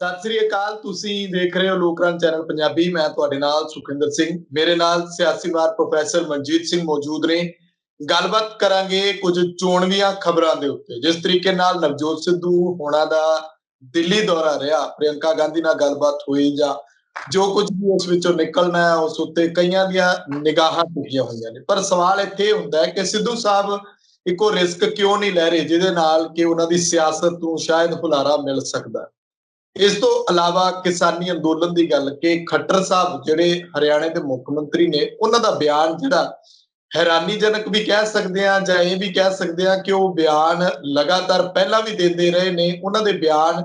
ਸਤਿ ਸ੍ਰੀ ਅਕਾਲ। ਤੁਸੀਂ ਦੇਖ ਰਹੇ ਹੋ ਲੋਕਰਾਜ ਚੈਨਲ ਪੰਜਾਬੀ। ਮੈਂ ਤੁਹਾਡੇ ਨਾਲ ਸੁਖਿੰਦਰ ਸਿੰਘ, ਮੇਰੇ ਨਾਲ ਸਿਆਸੀਵਾਦ ਪ੍ਰੋਫੈਸਰ ਮਨਜੀਤ ਸਿੰਘ ਮੌਜੂਦ ਨੇ। ਗੱਲਬਾਤ ਕਰਾਂਗੇ ਕੁਝ ਚੋਣਵੀਆਂ ਖਬਰਾਂ ਦੇ ਉੱਤੇ। ਜਿਸ ਤਰੀਕੇ ਨਾਲ ਨਵਜੋਤ ਸਿੱਧੂ ਹੋਣਾ ਦਾ ਦਿੱਲੀ ਦੌਰਾ ਰਿਹਾ, ਪ੍ਰਿਯੰਕਾ ਗਾਂਧੀ ਨਾਲ ਗੱਲਬਾਤ ਹੋਈ ਜਾਂ ਜੋ ਕੁਝ ਵੀ ਉਸ ਵਿੱਚੋਂ ਨਿਕਲਣਾ ਹੈ, ਉਸ ਉੱਤੇ ਕਈਆਂ ਦੀਆਂ ਨਿਗਾਹਾਂ ਟਿਕੀਆਂ ਹੋਈਆਂ ਨੇ। ਪਰ ਸਵਾਲ ਇੱਥੇ ਹੁੰਦਾ ਹੈ ਕਿ ਸਿੱਧੂ ਸਾਹਿਬ ਇੱਕੋ ਰਿਸਕ ਕਿਉਂ ਨਹੀਂ ਲੈ ਰਹੇ ਜਿਹਦੇ ਨਾਲ ਕਿ ਉਹਨਾਂ ਦੀ ਸਿਆਸਤ ਨੂੰ ਸ਼ਾਇਦ ਹੁਲਾਰਾ ਮਿਲ ਸਕਦਾ। ਇਸ ਤੋਂ ਇਲਾਵਾ ਕਿਸਾਨੀ ਅੰਦੋਲਨ ਦੀ ਗੱਲ ਕਿ ਖੱਟਰ ਸਾਹਿਬ ਜਿਹੜੇ ਹਰਿਆਣੇ ਦੇ ਮੁੱਖ ਮੰਤਰੀ ਨੇ, ਉਹਨਾਂ ਦਾ ਬਿਆਨ ਜਿਹੜਾ ਹੈਰਾਨੀਜਨਕ ਵੀ ਕਹਿ ਸਕਦੇ ਆ ਜਾਂ ਇਹ ਵੀ ਕਹਿ ਸਕਦੇ ਆ ਕਿ ਉਹ ਬਿਆਨ ਲਗਾਤਾਰ ਪਹਿਲਾਂ ਵੀ ਦਿੰਦੇ ਰਹੇ ਨੇ। ਉਹਨਾਂ ਦੇ ਬਿਆਨ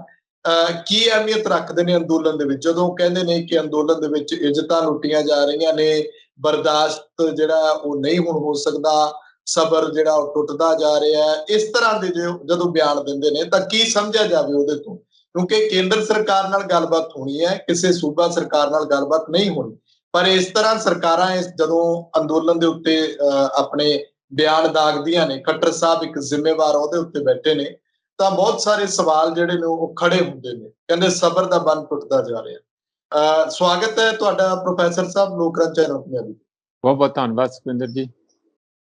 ਕੀ ਅਹਿਮੀਅਤ ਰੱਖਦੇ ਨੇ ਅੰਦੋਲਨ ਦੇ ਵਿੱਚ, ਜਦੋਂ ਕਹਿੰਦੇ ਨੇ ਕਿ ਅੰਦੋਲਨ ਦੇ ਵਿੱਚ ਇੱਜ਼ਤਾਂ ਲੁੱਟੀਆਂ ਜਾ ਰਹੀਆਂ ਨੇ, ਬਰਦਾਸ਼ਤ ਜਿਹੜਾ ਉਹ ਨਹੀਂ ਹੁਣ ਹੋ ਸਕਦਾ, ਸਬਰ ਜਿਹੜਾ ਉਹ ਟੁੱਟਦਾ ਜਾ ਰਿਹਾ ਹੈ। ਇਸ ਤਰ੍ਹਾਂ ਦੇ ਜਦੋਂ ਬਿਆਨ ਦਿੰਦੇ ਨੇ ਤਾਂ ਕੀ ਸਮਝਿਆ ਜਾਵੇ ਉਹਦੇ ਤੋਂ, ਕਿਉਂਕਿ ਕੇਂਦਰ ਸਰਕਾਰ ਨਾਲ ਗੱਲਬਾਤ ਹੋਣੀ ਹੈ, ਕਿਸੇ ਸੂਬਾ ਸਰਕਾਰ ਨਾਲ ਗੱਲਬਾਤ ਨਹੀਂ ਹੋਣੀ। ਪਰ ਇਸ ਤਰ੍ਹਾਂ ਸਰਕਾਰਾਂ ਜਦੋਂ ਅੰਦੋਲਨ ਦੇ ਉੱਤੇ ਆਪਣੇ ਬਿਆਨ ਦਾਗਦੀਆਂ ਨੇ, ਖੱਟਰ ਸਾਹਿਬ ਇੱਕ ਜ਼ਿੰਮੇਵਾਰ ਉਹਦੇ ਉੱਤੇ ਬੈਠੇ ਨੇ, ਤਾਂ ਬਹੁਤ ਸਾਰੇ ਸਵਾਲ ਜਿਹੜੇ ਨੇ ਉਹ ਖੜੇ ਹੁੰਦੇ ਨੇ। ਕਹਿੰਦੇ ਸਬਰ ਦਾ ਬੰਨ ਟੁੱਟਦਾ ਜਾ ਰਿਹਾ। ਸਵਾਗਤ ਹੈ ਤੁਹਾਡਾ ਪ੍ਰੋਫੈਸਰ ਸਾਹਿਬ ਲੋਕਰਾਜ ਚੈਨਲ ਪੰਜਾਬੀ। ਬਹੁਤ ਬਹੁਤ ਧੰਨਵਾਦ ਸੁਖਿੰਦਰ ਜੀ।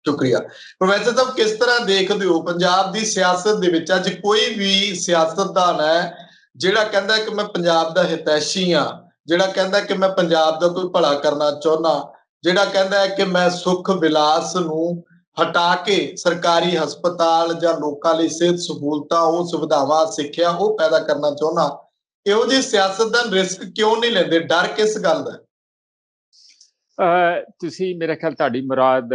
ਸ਼ੁਕਰੀਆ। ਪ੍ਰੋਫੈਸਰ ਸਾਹਿਬ, ਕਿਸ ਤਰ੍ਹਾਂ ਦੇਖਦੇ ਹੋ ਪੰਜਾਬ ਦੀ ਸਿਆਸਤ ਦੇ ਵਿੱਚ ਅੱਜ ਕੋਈ ਵੀ ਸਿਆਸਤਦਾਨ ਹੈ ਜਿਹੜਾ ਕਹਿੰਦਾ ਕਿ ਮੈਂ ਪੰਜਾਬ ਦਾ ਹਿਤੈਸ਼ੀ ਹਾਂ, ਜਿਹੜਾ ਕਹਿੰਦਾ ਕਿ ਮੈਂ ਪੰਜਾਬ ਦਾ ਕੋਈ ਭਲਾ ਕਰਨਾ ਚਾਹੁੰਦਾ, ਜਿਹੜਾ ਕਹਿੰਦਾ ਹੈ ਕਿ ਮੈਂ ਸੁੱਖ ਵਿਲਾਸ ਨੂੰ ਹਟਾ ਕੇ ਸਰਕਾਰੀ ਹਸਪਤਾਲ ਜਾਂ ਲੋਕਾਂ ਲਈ ਸਿਹਤ ਸਹੂਲਤਾਂ, ਉਹ ਸੁਵਿਧਾਵਾਂ, ਸਿੱਖਿਆ ਉਹ ਪੈਦਾ ਕਰਨਾ ਚਾਹੁੰਦਾ, ਇਹੋ ਜਿਹੇ ਸਿਆਸਤਦਾਨ ਰਿਸਕ ਕਿਉਂ ਨਹੀਂ ਲੈਂਦੇ? ਡਰ ਕਿਸ ਗੱਲ ਦਾ? ਤੁਸੀਂ ਮੇਰੇ ਖਿਆਲ ਤੁਹਾਡੀ ਮੁਰਾਦ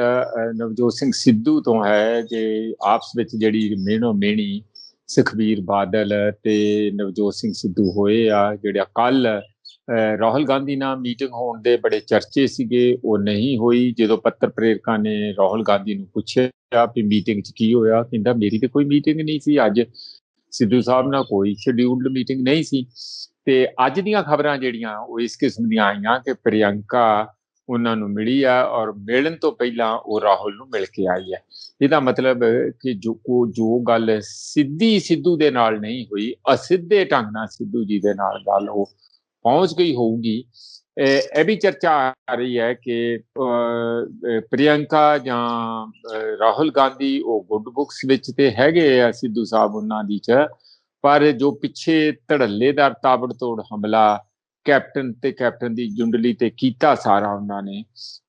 ਨਵਜੋਤ ਸਿੰਘ ਸਿੱਧੂ ਤੋਂ ਹੈ, ਜੇ ਆਪਸ ਵਿੱਚ ਜਿਹੜੀ ਮਿਹਣੋ ਮਿਹਣੀ ਸੁਖਬੀਰ ਬਾਦਲ ਤੇ ਨਵਜੋਤ ਸਿੰਘ ਸਿੱਧੂ ਹੋਏ ਆ, ਜਿਹੜਾ ਕੱਲ ਰਾਹੁਲ ਗਾਂਧੀ ਨਾਲ ਮੀਟਿੰਗ ਹੋਣ ਦੇ ਬੜੇ ਚਰਚੇ ਸੀਗੇ, ਉਹ ਨਹੀਂ ਹੋਈ। ਜਦੋਂ ਪੱਤਰ ਪ੍ਰੇਰਕਾਂ ਨੇ ਰਾਹੁਲ ਗਾਂਧੀ ਨੂੰ ਪੁੱਛਿਆ ਵੀ ਮੀਟਿੰਗ 'ਚ ਕੀ ਹੋਇਆ, ਕਹਿੰਦਾ ਮੇਰੀ ਤੇ ਕੋਈ ਮੀਟਿੰਗ ਨਹੀਂ ਸੀ, ਅੱਜ ਸਿੱਧੂ ਸਾਹਿਬ ਨਾਲ ਕੋਈ ਸ਼ਡਿਊਲਡ ਮੀਟਿੰਗ ਨਹੀਂ ਸੀ। ਤੇ ਅੱਜ ਦੀਆਂ ਖਬਰਾਂ ਜਿਹੜੀਆਂ ਉਹ ਇਸ ਕਿਸਮ ਦੀਆਂ ਆਈਆਂ ਕਿ ਪ੍ਰਿਯੰਕਾ ਉਹਨਾਂ ਨੂੰ ਮਿਲੀ ਆ ਔਰ ਮਿਲਣ ਤੋਂ ਪਹਿਲਾਂ ਉਹ ਰਾਹੁਲ ਨੂੰ ਮਿਲ ਕੇ ਆਈ ਹੈ। ਇਹਦਾ ਮਤਲਬ ਕਿ ਜੋ ਗੱਲ ਸਿੱਧੀ ਸਿੱਧੂ ਦੇ ਨਾਲ ਨਹੀਂ ਹੋਈ, ਅਸਿੱਧੇ ਢੰਗ ਨਾਲ ਸਿੱਧੂ ਜੀ ਦੇ ਨਾਲ ਗੱਲ ਉਹ ਪਹੁੰਚ ਗਈ ਹੋਊਗੀ। ਇਹ ਵੀ ਚਰਚਾ ਆ ਰਹੀ ਹੈ ਕਿ ਪ੍ਰਿਯੰਕਾ ਜਾਂ ਰਾਹੁਲ ਗਾਂਧੀ ਉਹ ਗੁੱਡ ਬੁੱਕਸ ਵਿੱਚ ਤੇ ਹੈਗੇ ਆ ਸਿੱਧੂ ਸਾਹਿਬ ਉਹਨਾਂ ਦੀ 'ਚ, ਪਰ ਜੋ ਪਿੱਛੇ ਧੜੱਲੇਦਾਰ ਤਾਬੜਤੋੜ ਹਮਲਾ ਕੈਪਟਨ ਦੀ ਜੁੰਡਲੀ ਤੇ ਕੀਤਾ ਸਾਰਾ ਉਹਨਾਂ ਨੇ,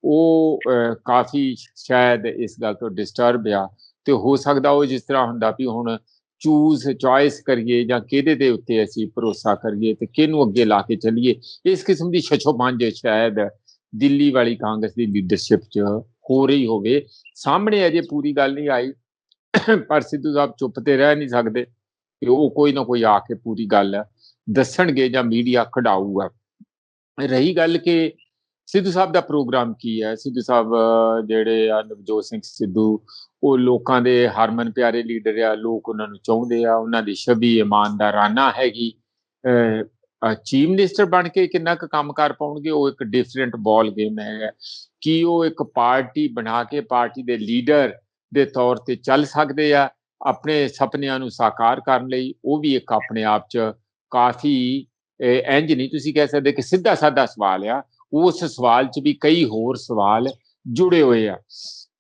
ਉਹ ਕਾਫੀ ਸ਼ਾਇਦ ਇਸ ਗੱਲ ਤੋਂ ਡਿਸਟਰਬ ਆ। ਤੇ ਹੋ ਸਕਦਾ ਉਹ ਜਿਸ ਤਰ੍ਹਾਂ ਹੁੰਦਾ ਵੀ ਹੁਣ ਚੁਆਇਸ ਕਰੀਏ ਜਾਂ ਕਿਹਦੇ ਦੇ ਉੱਤੇ ਅਸੀਂ ਭਰੋਸਾ ਕਰੀਏ ਤੇ ਕਿਹਨੂੰ ਅੱਗੇ ਲਾ ਕੇ ਚੱਲੀਏ, ਇਸ ਕਿਸਮ ਦੀ ਛਛੋਪੰਜ ਸ਼ਾਇਦ ਦਿੱਲੀ ਵਾਲੀ ਕਾਂਗਰਸ ਦੀ ਲੀਡਰਸ਼ਿਪ 'ਚ ਹੋ ਰਹੀ ਹੋਵੇ। ਸਾਹਮਣੇ ਅਜੇ ਪੂਰੀ ਗੱਲ ਨਹੀਂ ਆਈ, ਪਰ ਸਿੱਧੂ ਸਾਹਿਬ ਚੁੱਪ ਤੇ ਰਹਿ ਨਹੀਂ ਸਕਦੇ ਕਿ ਉਹ ਕੋਈ ਨਾ ਕੋਈ ਆ ਕੇ ਪੂਰੀ ਗੱਲ ਦੱਸਣਗੇ ਜਾਂ ਮੀਡੀਆ ਕਢਾਊਗਾ। ਰਹੀ ਗੱਲ ਕਿ ਸਿੱਧੂ ਸਾਹਿਬ ਦਾ ਪ੍ਰੋਗਰਾਮ ਕੀ ਹੈ, ਸਿੱਧੂ ਸਾਹਿਬ ਜਿਹੜੇ ਆ ਨਵਜੋਤ ਸਿੰਘ ਸਿੱਧੂ ਉਹ ਲੋਕਾਂ ਦੇ ਹਰਮਨ ਪਿਆਰੇ ਲੀਡਰ ਆ, ਲੋਕ ਉਹਨਾਂ ਨੂੰ ਚਾਹੁੰਦੇ ਆ, ਉਹਨਾਂ ਦੀ ਛਵੀ ਇਮਾਨਦਾਰਾਨਾ ਹੈਗੀ। ਚੀਫ ਮਿਨਿਸਟਰ ਬਣ ਕੇ ਕਿੰਨਾ ਕੁ ਕੰਮ ਕਰ ਪਾਉਣਗੇ, ਉਹ ਇੱਕ ਡਿਫਰੈਂਟ ਬਾਲ ਗੇਮ ਹੈ। ਕਿ ਉਹ ਇੱਕ ਪਾਰਟੀ ਬਣਾ ਕੇ ਪਾਰਟੀ ਦੇ ਲੀਡਰ ਦੇ ਤੌਰ ਤੇ ਚੱਲ ਸਕਦੇ ਆ ਆਪਣੇ ਸੁਪਨਿਆਂ ਨੂੰ ਸਾਕਾਰ ਕਰਨ ਲਈ, ਉਹ ਵੀ ਇੱਕ ਆਪਣੇ ਆਪ 'ਚ ਕਾਫੀ ਇੰਝ ਨਹੀਂ ਤੁਸੀਂ ਕਹਿ ਸਕਦੇ ਕਿ ਸਿੱਧਾ ਸਾਦਾ ਸਵਾਲ ਆ। ਉਸ ਸਵਾਲ 'ਚ ਵੀ ਕਈ ਹੋਰ ਸਵਾਲ ਜੁੜੇ ਹੋਏ ਆ।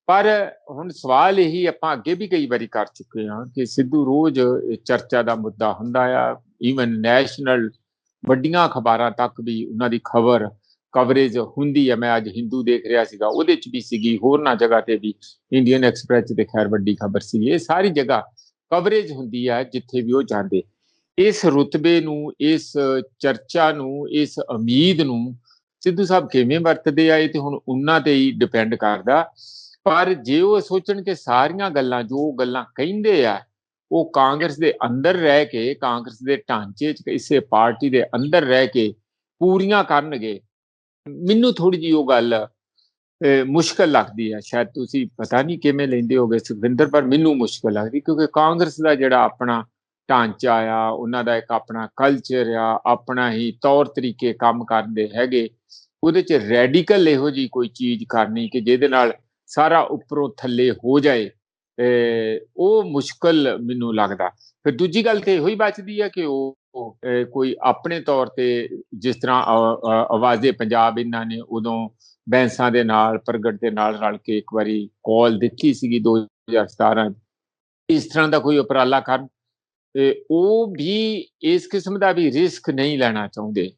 ਪਰ ਹੁਣ ਸਵਾਲ ਇਹੀ ਆਪਾਂ ਅੱਗੇ ਵੀ ਕਈ ਵਾਰੀ ਕਰ ਚੁੱਕੇ ਹਾਂ ਕਿ ਸਿੱਧੂ ਰੋਜ਼ ਚਰਚਾ ਦਾ ਮੁੱਦਾ ਹੁੰਦਾ ਆ। ਈਵਨ ਨੈਸ਼ਨਲ ਵੱਡੀਆਂ ਅਖਬਾਰਾਂ ਤੱਕ ਵੀ ਉਹਨਾਂ ਦੀ ਕਵਰੇਜ ਹੁੰਦੀ ਹੈ। ਮੈਂ ਅੱਜ ਹਿੰਦੂ ਦੇਖ ਰਿਹਾ ਸੀਗਾ, ਉਹਦੇ 'ਚ ਵੀ ਸੀਗੀ, ਹੋਰਨਾਂ ਜਗ੍ਹਾ ਤੇ ਵੀ, ਇੰਡੀਅਨ ਐਕਸਪ੍ਰੈਸ ਤੇ ਖੈਰ ਵੱਡੀ ਖਬਰ ਸੀ। ਇਹ ਸਾਰੀ ਜਗ੍ਹਾ ਕਵਰੇਜ ਹੁੰਦੀ ਹੈ ਜਿੱਥੇ ਵੀ ਉਹ ਜਾਂਦੇ। ਇਸ ਰੁਤਬੇ ਨੂੰ, ਇਸ ਚਰਚਾ ਨੂੰ, ਇਸ ਉਮੀਦ ਨੂੰ ਸਿੱਧੂ ਸਾਹਿਬ ਕਿਵੇਂ ਵਰਤਦੇ ਆ, ਇਹ ਤੇ ਹੁਣ ਉਹਨਾਂ ਤੇ ਹੀ ਡਿਪੈਂਡ ਕਰਦਾ। ਪਰ ਜੇ ਉਹ ਸੋਚਣ ਕਿ ਸਾਰੀਆਂ ਗੱਲਾਂ ਜੋ ਗੱਲਾਂ ਕਹਿੰਦੇ ਆ ਉਹ ਕਾਂਗਰਸ ਦੇ ਅੰਦਰ ਰਹਿ ਕੇ, ਕਾਂਗਰਸ ਦੇ ਢਾਂਚੇ 'ਚ, ਇਸੇ ਪਾਰਟੀ ਦੇ ਅੰਦਰ ਰਹਿ ਕੇ ਪੂਰੀਆਂ ਕਰਨਗੇ, ਮੈਨੂੰ ਥੋੜੀ ਜਿਹੀ ਉਹ ਗੱਲ ਮੁਸ਼ਕਲ ਲੱਗਦੀ ਹੈ। ਸ਼ਾਇਦ ਤੁਸੀਂ ਪਤਾ ਨਹੀਂ ਕਿਵੇਂ ਲੈਂਦੇ ਹੋਗੇ ਸੁਖਵਿੰਦਰ, ਪਰ ਮੈਨੂੰ ਮੁਸ਼ਕਲ ਲੱਗਦੀ, ਕਿਉਂਕਿ ਕਾਂਗਰਸ ਦਾ ਜਿਹੜਾ ਆਪਣਾ ਢਾਂਚਾ ਆ, ਉਹਨਾਂ ਦਾ ਇੱਕ ਆਪਣਾ ਕਲਚਰ ਆ, ਆਪਣਾ ਹੀ ਤੌਰ ਤਰੀਕੇ ਕੰਮ ਕਰਨ ਦੇ ਹੈਗੇ, ਉਹਦੇ 'ਚ ਰੈਡੀਕਲ ਇਹੋ ਜਿਹੀ ਕੋਈ ਚੀਜ਼ ਕਰਨੀ ਕਿ ਜਿਹਦੇ ਨਾਲ ਸਾਰਾ ਉੱਪਰੋਂ ਥੱਲੇ ਹੋ ਜਾਏ, ਉਹ ਮੁਸ਼ਕਲ ਮੈਨੂੰ ਲੱਗਦਾ। ਫਿਰ ਦੂਜੀ ਗੱਲ ਤੇ ਇਹੋ ਹੀ ਬਚਦੀ ਹੈ ਕਿ ਉਹ ਕੋਈ ਆਪਣੇ ਤੌਰ ਤੇ ਜਿਸ ਤਰ੍ਹਾਂ ਆਵਾਜ਼ੇ ਪੰਜਾਬ ਇਹਨਾਂ ਨੇ ਉਦੋਂ ਬੈਂਸਾਂ ਦੇ ਨਾਲ ਪ੍ਰਗਟ ਦੇ ਨਾਲ ਰਲ ਕੇ ਇੱਕ ਵਾਰੀ ਕਾਲ ਦਿੱਤੀ ਸੀਗੀ 2017 ਇਸ ਤਰ੍ਹਾਂ ਦਾ ਕੋਈ ਉਪਰਾਲਾ ਕਰਨ ਤੇ ਉਹ ਵੀ ਇਸ ਕਿਸਮ ਦਾ ਵੀ ਰਿਸਕ ਨਹੀਂ ਲੈਣਾ ਚਾਹੁੰਦੇ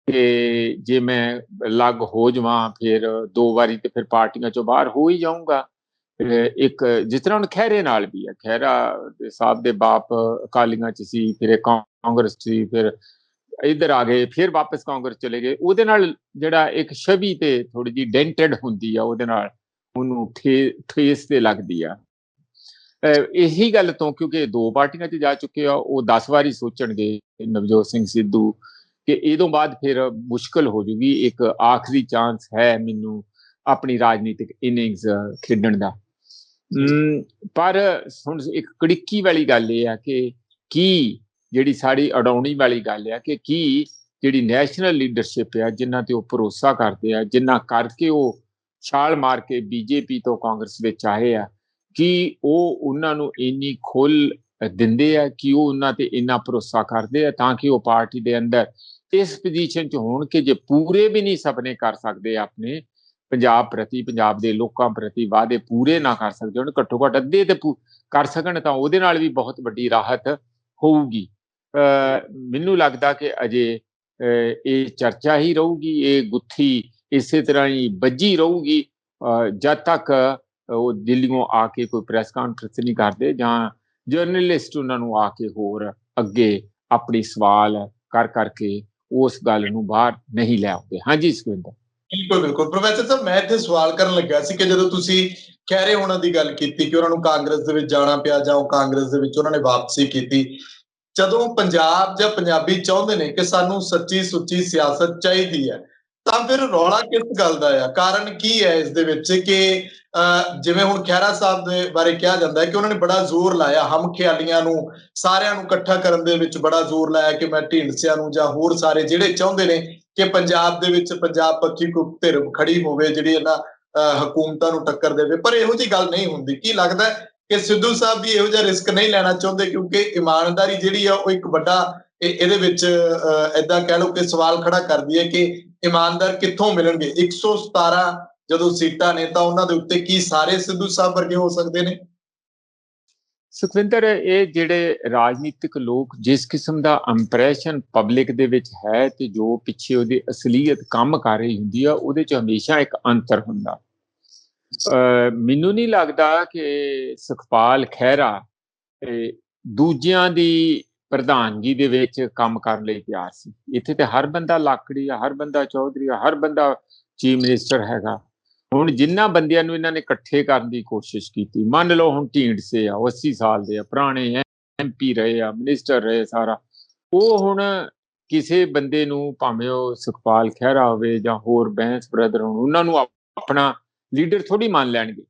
ਕਿ ਜੇ ਮੈਂ ਅਲੱਗ ਹੋ ਜਾਵਾਂ ਫਿਰ 2 ਵਾਰੀ ਤੇ ਫਿਰ ਪਾਰਟੀਆਂ ਚੋਂ ਬਾਹਰ ਹੋ ਹੀ ਜਾਊਂਗਾ। ਇੱਕ ਜਿਸ ਤਰ੍ਹਾਂ ਹੁਣ ਖਹਿਰੇ ਨਾਲ ਵੀ ਹੈ, ਖਹਿਰਾ ਸਾਹਿਬ ਦੇ ਬਾਪ ਅਕਾਲੀਆਂ ਚ ਸੀ, ਫਿਰ ਇਹ ਕਾਂਗਰਸ ਸੀ, ਫਿਰ ਇੱਧਰ ਆ ਗਏ, ਫਿਰ ਵਾਪਸ ਕਾਂਗਰਸ ਚਲੇ ਗਏ। ਉਹਦੇ ਨਾਲ ਜਿਹੜਾ ਇੱਕ ਛਵੀ ਤੇ ਥੋੜੀ ਜਿਹੀ ਡੈਂਟਡ ਹੁੰਦੀ ਆ, ਉਹਦੇ ਨਾਲ ਉਹਨੂੰ ਠੇਸ ਤੇ ਲੱਗਦੀ ਆ। ਇਹੀ ਗੱਲ ਤੋਂ ਕਿਉਂਕਿ 2 ਪਾਰਟੀਆਂ 'ਚ ਜਾ ਚੁੱਕੇ ਆ, ਉਹ 10 ਵਾਰੀ ਸੋਚਣਗੇ ਨਵਜੋਤ ਸਿੰਘ ਸਿੱਧੂ ਕਿ ਇਹ ਤੋਂ ਬਾਅਦ ਫਿਰ ਮੁਸ਼ਕਲ ਹੋ ਜੂਗੀ। ਇੱਕ ਆਖਰੀ ਚਾਂਸ ਹੈ ਮੈਨੂੰ ਆਪਣੀ ਰਾਜਨੀਤਿਕ ਇਨਿੰਗਸ ਖੇਡਣ ਦਾ। ਪਰ ਹੁਣ ਇੱਕ ਕੜਿੱਕੀ ਵਾਲੀ ਗੱਲ ਇਹ ਆ ਕਿ ਕੀ ਜਿਹੜੀ ਸਾਡੀ ਅਡਾਉਣੀ ਵਾਲੀ ਗੱਲ ਆ ਕਿ ਕੀ ਜਿਹੜੀ ਨੈਸ਼ਨਲ ਲੀਡਰਸ਼ਿਪ ਆ ਜਿਨ੍ਹਾਂ ਤੇ ਉਹ ਭਰੋਸਾ ਕਰਦੇ ਆ, ਜਿਨ੍ਹਾਂ ਕਰਕੇ ਉਹ ਛਾਲ ਮਾਰ ਕੇ ਬੀਜੇਪੀ ਤੋਂ ਕਾਂਗਰਸ ਵਿੱਚ ਆਏ ਆ, ਕਿ ਉਹ ਉਹਨਾਂ ਨੂੰ ਇੰਨੀ ਖੁੱਲ੍ਹ ਦਿੰਦੇ ਆ ਕਿ ਉਹ ਉਹਨਾਂ ਤੇ ਇੰਨਾ ਭਰੋਸਾ ਕਰਦੇ ਆ ਤਾਂ ਕਿ ਉਹ ਪਾਰਟੀ ਦੇ ਅੰਦਰ ਇਸ ਪੋਜੀਸ਼ਨ 'ਚ ਹੋਣ ਕਿ ਜੇ ਪੂਰੇ ਵੀ ਨਹੀਂ ਸੁਪਨੇ ਕਰ ਸਕਦੇ ਆਪਣੇ ਪੰਜਾਬ ਪ੍ਰਤੀ, ਪੰਜਾਬ ਦੇ ਲੋਕਾਂ ਪ੍ਰਤੀ ਵਾਅਦੇ ਪੂਰੇ ਨਾ ਕਰ ਸਕਦੇ ਹੁਣ, ਘੱਟੋ ਘੱਟ ਅੱਧੇ ਤੇ ਕਰ ਸਕਣ ਤਾਂ ਉਹਦੇ ਨਾਲ ਵੀ ਬਹੁਤ ਵੱਡੀ ਰਾਹਤ ਹੋਊਗੀ। ਮੈਨੂੰ ਲੱਗਦਾ ਕਿ ਅਜੇ ਇਹ ਚਰਚਾ ਹੀ ਰਹੂਗੀ, ਇਹ ਗੁੱਥੀ ਇਸੇ ਤਰ੍ਹਾਂ ਹੀ ਵੱਜੀ ਰਹੂਗੀ ਜਦ ਤੱਕ ਉਹ ਦਿੱਲੀੋਂ ਆ ਕੇ ਕੋਈ ਪ੍ਰੈਸ ਕਾਨਫਰੰਸ ਨਹੀਂ ਕਰਦੇ ਜਾਂ ਜਰਨਲਿਸਟ ਉਹਨਾਂ ਨੂੰ ਆ ਕੇ ਹੋਰ ਅੱਗੇ ਆਪਣੀ ਸਵਾਲ ਕਰ ਕਰਕੇ ਉਸ ਗੱਲ ਨੂੰ ਬਾਹਰ ਨਹੀਂ ਲੈ ਆਉਂਦੇ। ਹਾਂਜੀ ਸੁਖਵਿੰਦਰ। ਬਿਲਕੁਲ ਬਿਲਕੁਲ ਪ੍ਰੋਫੈਸਰ ਸਾਹਿਬ, ਮੈਂ ਇੱਥੇ ਸਵਾਲ ਕਰਨ ਲੱਗਾ ਸੀ ਕਿ ਜਦੋਂ ਤੁਸੀਂ ਖਹਿਰੇ ਹੋਣਾ ਦੀ ਗੱਲ ਕੀਤੀ ਕਿ ਉਹਨਾਂ ਨੂੰ ਕਾਂਗਰਸ ਦੇ ਵਿੱਚ ਜਾਣਾ ਪਿਆ ਜਾਂ ਉਹ ਕਾਂਗਰਸ ਦੇ ਵਿੱਚ ਉਹਨਾਂ ਨੇ ਵਾਪਸੀ ਕੀਤੀ, ਜਦੋਂ ਪੰਜਾਬ ਜਾਂ ਪੰਜਾਬੀ ਚਾਹੁੰਦੇ ਨੇ ਕਿ ਸਾਨੂੰ ਸੱਚੀ ਸੁੱਚੀ ਸਿਆਸਤ ਚਾਹੀਦੀ ਹੈ ਤਾਂ ਫਿਰ ਰੌਲਾ ਕਿਸ ਗੱਲ ਦਾ ਆ? ਕਾਰਨ ਕੀ ਹੈ ਇਸ ਦੇ ਵਿੱਚ ਕਿ ਜਿਵੇਂ ਹੁਣ ਖਹਿਰਾ ਸਾਹਿਬ ਦੇ ਬਾਰੇ ਕਿਹਾ ਜਾਂਦਾ ਹੈ ਕਿ ਉਹਨਾਂ ਨੇ ਬੜਾ ਜ਼ੋਰ ਲਾਇਆ ਹਮ ਖਿਆਲੀਆਂ ਨੂੰ, ਸਾਰਿਆਂ ਨੂੰ ਇਕੱਠਾ ਕਰਨ ਦੇ ਵਿੱਚ ਬੜਾ ਜ਼ੋਰ ਲਾਇਆ ਕਿ ਮੈਂ ਢੀਂਡਸਿਆਂ ਨੂੰ ਜਾਂ ਹੋਰ ਸਾਰੇ ਜਿਹੜੇ ਚਾਹੁੰਦੇ ਨੇ ਕਿ ਪੰਜਾਬ ਦੇ ਵਿੱਚ ਪੰਜਾਬ ਪੱਖੀ ਕੋਈ ਧਿਰ ਖੜੀ ਹੋਵੇ ਜਿਹੜੀ ਇਹਨਾਂ ਹਕੂਮਤਾਂ ਨੂੰ ਟੱਕਰ ਦੇਵੇ, ਪਰ ਇਹੋ ਜਿਹੀ ਗੱਲ ਨਹੀਂ ਹੁੰਦੀ। ਕੀ ਲੱਗਦਾ ਕਿ ਸਿੱਧੂ ਸਾਹਿਬ ਵੀ ਇਹੋ ਜਿਹਾ ਰਿਸਕ ਨਹੀਂ ਲੈਣਾ ਚਾਹੁੰਦੇ ਕਿਉਂਕਿ ਇਮਾਨਦਾਰੀ ਜਿਹੜੀ ਆ ਉਹ ਇੱਕ ਵੱਡਾ ਇਹਦੇ ਵਿੱਚ ਏਦਾਂ ਕਹਿ ਲਓ ਕਿ ਸਵਾਲ ਖੜਾ ਕਰਦੀ ਹੈ ਕਿ ਇਮਾਨਦਾਰ ਕਿੱਥੋਂ ਮਿਲਣਗੇ? 117 ਜਦੋਂ ਸੀਟਾਂ ਨੇ ਤਾਂ ਉਹਨਾਂ ਦੇ ਉੱਤੇ ਕੀ ਸਾਰੇ ਸਿੱਧੂ ਸਾਹਿਬ ਵਰਗੇ ਹੋ ਸਕਦੇ ਨੇ? ਸੁਖਵਿੰਦਰ, ਇਹ ਜਿਹੜੇ ਰਾਜਨੀਤਿਕ ਲੋਕ ਜਿਸ ਕਿਸਮ ਦਾ ਇੰਪ੍ਰੈਸ਼ਨ ਪਬਲਿਕ ਦੇ ਵਿੱਚ ਹੈ ਤੇ ਜੋ ਪਿੱਛੇ ਉਹਦੀ ਅਸਲੀਅਤ ਕੰਮ ਕਰ ਰਹੀ ਹੁੰਦੀ ਆ ਉਹਦੇ 'ਚ ਹਮੇਸ਼ਾ ਇੱਕ ਅੰਤਰ ਹੁੰਦਾ। ਮੈਨੂੰ ਨਹੀਂ ਲੱਗਦਾ ਕਿ ਸੁਖਪਾਲ ਖਹਿਰਾ ਦੂਜਿਆਂ ਦੀ ਪ੍ਰਧਾਨਗੀ ਦੇ ਵਿੱਚ ਕੰਮ ਕਰਨ ਲਈ ਤਿਆਰ ਸੀ। ਇੱਥੇ ਤੇ ਹਰ ਬੰਦਾ ਲਾਕੜੀ ਆ, ਹਰ ਬੰਦਾ ਚੌਧਰੀ ਆ, ਹਰ ਬੰਦਾ ਚੀਫ ਮਿਨਿਸਟਰ ਹੈਗਾ। ਹੁਣ ਜਿਨ੍ਹਾਂ ਬੰਦਿਆਂ ਨੂੰ ਇਹਨਾਂ ਨੇ ਇਕੱਠੇ ਕਰਨ ਦੀ ਕੋਸ਼ਿਸ਼ ਕੀਤੀ, ਮੰਨ ਲਓ ਹੁਣ ਢੀਂਡਸੇ ਆ, ਉਹ 80 ਸਾਲ ਦੇ ਆ, ਪੁਰਾਣੇ MP ਰਹੇ ਆ, ਮਿਨਿਸਟਰ ਰਹੇ ਸਾਰਾ, ਉਹ ਹੁਣ ਕਿਸੇ ਬੰਦੇ ਨੂੰ ਭਾਵੇਂ ਉਹ ਸੁਖਪਾਲ ਖਹਿਰਾ ਹੋਵੇ ਜਾਂ ਹੋਰ ਬੈਂਸ ਬ੍ਰਦਰ ਹੋਣ, ਉਹਨਾਂ ਨੂੰ ਆਪਣਾ ਲੀਡਰ ਥੋੜੀ ਮੰਨ ਲੈਣਗੇ।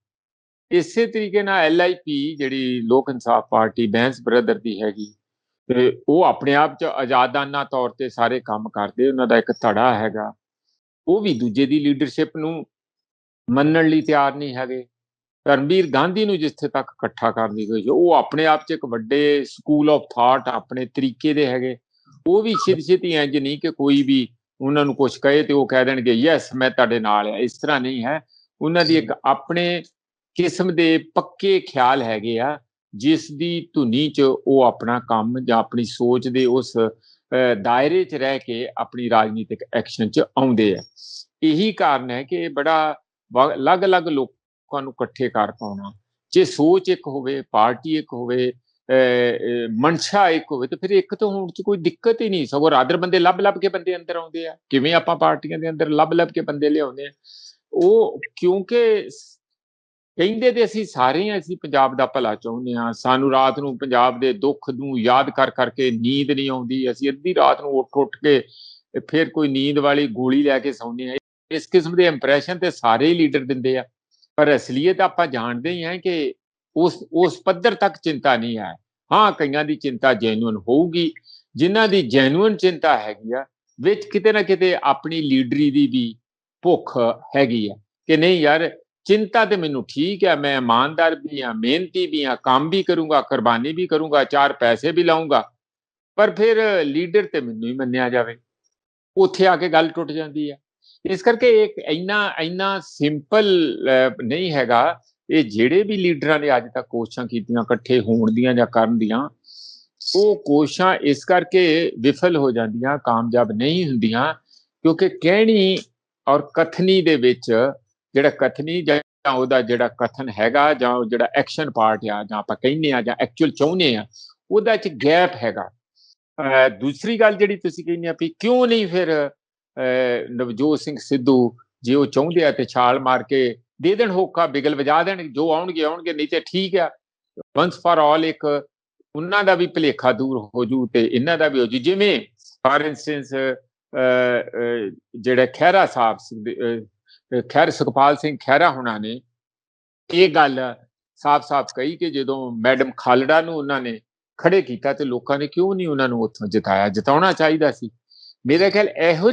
ਇਸੇ ਤਰੀਕੇ ਨਾਲ LIP ਜਿਹੜੀ ਲੋਕ ਇਨਸਾਫ ਪਾਰਟੀ ਬੈਂਸ ਬ੍ਰਦਰ ਦੀ ਹੈਗੀ ਤੇ ਉਹ ਆਪਣੇ ਆਪ 'ਚ ਆਜ਼ਾਦਾਨਾ ਤੌਰ ਤੇ ਸਾਰੇ ਕੰਮ ਕਰਦੇ, ਉਹਨਾਂ ਦਾ ਇੱਕ ਧੜਾ ਹੈਗਾ, ਉਹ ਵੀ ਦੂਜੇ ਦੀ ਲੀਡਰਸ਼ਿਪ ਨੂੰ ਮੰਨਣ ਲਈ ਤਿਆਰ ਨਹੀਂ ਹੈਗੇ। ਧਰਮਵੀਰ ਗਾਂਧੀ ਨੂੰ ਜਿੱਥੇ ਤੱਕ ਇਕੱਠਾ ਕਰਨ ਦੀ ਕੋਸ਼ਿਸ਼, ਉਹ ਆਪਣੇ ਆਪ 'ਚ ਇੱਕ ਵੱਡੇ ਸਕੂਲ ਆਫ ਥਾਟ ਆਪਣੇ ਤਰੀਕੇ ਦੇ ਹੈਗੇ। ਉਹ ਵੀ ਛੇਤੀ ਇੰਜ ਨਹੀਂ ਕਿ ਕੋਈ ਵੀ ਉਹਨਾਂ ਨੂੰ ਕੁਛ ਕਹੇ ਤੇ ਉਹ ਕਹਿ ਦੇਣਗੇ ਯੈਸ ਮੈਂ ਤੁਹਾਡੇ ਨਾਲ ਆ, ਇਸ ਤਰ੍ਹਾਂ ਨਹੀਂ ਹੈ। ਉਹਨਾਂ ਦੀ ਇੱਕ ਆਪਣੇ ਕਿਸਮ ਦੇ ਪੱਕੇ ਖਿਆਲ ਹੈਗੇ ਆ ਜਿਸ ਦੀ ਧੁਨੀ 'ਚ ਉਹ ਆਪਣਾ ਕੰਮ ਜਾਂ ਆਪਣੀ ਸੋਚ ਦੇ ਉਸ ਦਾਇਰੇ 'ਚ ਰਹਿ ਕੇ ਆਪਣੀ ਰਾਜਨੀਤਿਕ ਐਕਸ਼ਨ 'ਚ ਆਉਂਦੇ ਆ। ਇਹੀ ਕਾਰਨ ਹੈ ਕਿ ਬੜਾ ਅਲੱਗ-ਅਲੱਗ ਲੋਕਾਂ ਨੂੰ ਇਕੱਠੇ ਕਰ ਪਾਉਣਾ, ਜੇ ਸੋਚ ਇੱਕ ਹੋਵੇ, ਪਾਰਟੀ ਇੱਕ ਹੋਵੇ, ਮਨਸ਼ਾ ਇੱਕ ਹੋਵੇ ਤਾਂ ਫਿਰ ਇੱਕ ਤੋਂ ਹੋਣ 'ਚ ਕੋਈ ਦਿੱਕਤ ਹੀ ਨਹੀਂ। ਸਗੋਂ ਰਾਦਰ ਬੰਦੇ ਲੱਭ ਕੇ ਬੰਦੇ ਅੰਦਰ ਆਉਂਦੇ ਆ। ਕਿਵੇਂ ਆਪਾਂ ਪਾਰਟੀਆਂ ਦੇ ਅੰਦਰ ਲੱਭ ਕੇ ਬੰਦੇ ਲਿਆਉਂਦੇ ਆ? ਉਹ ਕਿਉਂਕਿ ਕਹਿੰਦੇ ਤੇ ਅਸੀਂ ਸਾਰੇ ਹਾਂ, ਅਸੀਂ ਪੰਜਾਬ ਦਾ ਭਲਾ ਚਾਹੁੰਦੇ ਹਾਂ, ਸਾਨੂੰ ਰਾਤ ਨੂੰ ਪੰਜਾਬ ਦੇ ਦੁੱਖ ਨੂੰ ਯਾਦ ਕਰ ਕਰਕੇ ਨੀਂਦ ਨਹੀਂ ਆਉਂਦੀ, ਅਸੀਂ ਅੱਧੀ ਰਾਤ ਨੂੰ ਉੱਠ ਕੇ ਫਿਰ ਕੋਈ ਨੀਂਦ ਵਾਲੀ ਗੋਲੀ ਲੈ ਕੇ ਸੌਂਦੇ ਹਾਂ। ਇਸ ਕਿਸਮ ਦੇ ਇੰਪ੍ਰੈਸ਼ਨ ਤੇ ਸਾਰੇ ਹੀ ਲੀਡਰ ਦਿੰਦੇ ਆ, ਪਰ ਅਸਲੀਅਤ ਆਪਾਂ ਜਾਣਦੇ ਹੀ ਹਾਂ ਕਿ ਉਸ ਪੱਧਰ ਤੱਕ ਚਿੰਤਾ ਨਹੀਂ ਹੈ। ਹਾਂ, ਕਈਆਂ ਦੀ ਚਿੰਤਾ ਜੈਨੂਅਨ ਹੋਊਗੀ, ਜਿਨ੍ਹਾਂ ਦੀ ਜੈਨੂਅਨ ਚਿੰਤਾ ਹੈਗੀ ਆ ਵਿੱਚ ਕਿਤੇ ਨਾ ਕਿਤੇ ਆਪਣੀ ਲੀਡਰੀ ਦੀ ਵੀ ਭੁੱਖ ਹੈਗੀ ਆ ਕਿ ਨਹੀਂ ਯਾਰ, ਚਿੰਤਾ ਤੇ ਮੈਨੂੰ ਠੀਕ ਹੈ, ਮੈਂ ਇਮਾਨਦਾਰ ਵੀ ਹਾਂ, ਮਿਹਨਤੀ ਵੀ ਹਾਂ, ਕੰਮ ਵੀ ਕਰੂੰਗਾ, ਕੁਰਬਾਨੀ ਵੀ ਕਰੂੰਗਾ, 4 ਪੈਸੇ ਵੀ ਲਾਊਂਗਾ, ਪਰ ਫਿਰ ਲੀਡਰ ਤੇ ਮੈਨੂੰ ਹੀ ਮੰਨਿਆ ਜਾਵੇ, ਉੱਥੇ ਆ ਕੇ ਗੱਲ ਟੁੱਟ ਜਾਂਦੀ ਹੈ। ਇਸ ਕਰਕੇ ਇੱਕ ਇੰਨਾ ਸਿੰਪਲ ਨਹੀਂ ਹੈਗਾ। ਇਹ ਜਿਹੜੇ ਵੀ ਲੀਡਰਾਂ ਨੇ ਅੱਜ ਤੱਕ ਕੋਸ਼ਿਸ਼ਾਂ ਕੀਤੀਆਂ ਇਕੱਠੇ ਹੋਣ ਦੀਆਂ ਜਾਂ ਕਰਨ ਦੀਆਂ, ਉਹ ਕੋਸ਼ਿਸ਼ਾਂ ਇਸ ਕਰਕੇ ਵਿਫਲ ਹੋ ਜਾਂਦੀਆਂ, ਕਾਮਯਾਬ ਨਹੀਂ ਹੁੰਦੀਆਂ, ਕਿਉਂਕਿ ਕਹਿਣੀ ਔਰ ਕਥਨੀ ਦੇ ਵਿੱਚ ਜਿਹੜਾ ਕਥਨੀ ਜਾਂ ਉਹਦਾ ਜਿਹੜਾ ਕਥਨ ਹੈਗਾ ਜਾਂ ਉਹ ਜਿਹੜਾ ਐਕਸ਼ਨ ਪਾਰਟ ਆ ਜਾਂ ਆਪਾਂ ਕਹਿੰਦੇ ਆ ਜਾਂ ਐਕਚੁਅਲ ਚਾਹੁੰਦੇ ਆ, ਉਹਦਾ 'ਚ ਗੈਪ ਹੈਗਾ। ਦੂਸਰੀ ਗੱਲ ਜਿਹੜੀ ਤੁਸੀਂ ਕਹਿੰਦੇ ਆ ਵੀ ਕਿਉਂ ਨਹੀਂ ਫਿਰ ਨਵਜੋਤ ਸਿੰਘ ਸਿੱਧੂ ਜੇ ਉਹ ਚਾਹੁੰਦੇ ਆ ਤੇ ਛਾਲ ਮਾਰ ਕੇ ਦੇ ਦੇਣ ਹੋਕਾ, ਬਿਗਲ ਵਜਾ ਦੇਣ, ਜੋ ਆਉਣਗੇ ਆਉਣਗੇ, ਨਹੀਂ ਤੇ ਠੀਕ ਆ, ਵੰਸ ਫਾਰ ਆਲ ਇੱਕ ਉਹਨਾਂ ਦਾ ਵੀ ਭੁਲੇਖਾ ਦੂਰ ਹੋ ਜੂ ਤੇ ਇਹਨਾਂ ਦਾ ਵੀ ਹੋ ਜੂ। ਜਿਵੇਂ ਫਾਰ ਇੰਸਟੈਂਸ ਜਿਹੜੇ ਖਹਿਰਾ ਸਾਹਿਬ ਖੈਰ ਸੁਖਪਾਲ ਸਿੰਘ ਖਹਿਰਾ ਹੋਣਾ ਨੇ ਇਹ ਗੱਲ ਸਾਫ਼-ਸਾਫ਼ ਕਹੀ ਕਿ ਜਦੋਂ ਮੈਡਮ ਖਾਲੜਾ ਨੂੰ ਉਹਨਾਂ ਨੇ ਖੜੇ ਕੀਤਾ ਤੇ ਲੋਕਾਂ ਨੇ ਕਿਉਂ ਨਹੀਂ ਉਹਨਾਂ ਨੂੰ ਉੱਥੋਂ ਜਿਤਾਇਆ, ਜਿਤਾਉਣਾ ਚਾਹੀਦਾ ਸੀ। ਮੇਰਾ ਖਿਆਲ ਇਹੋ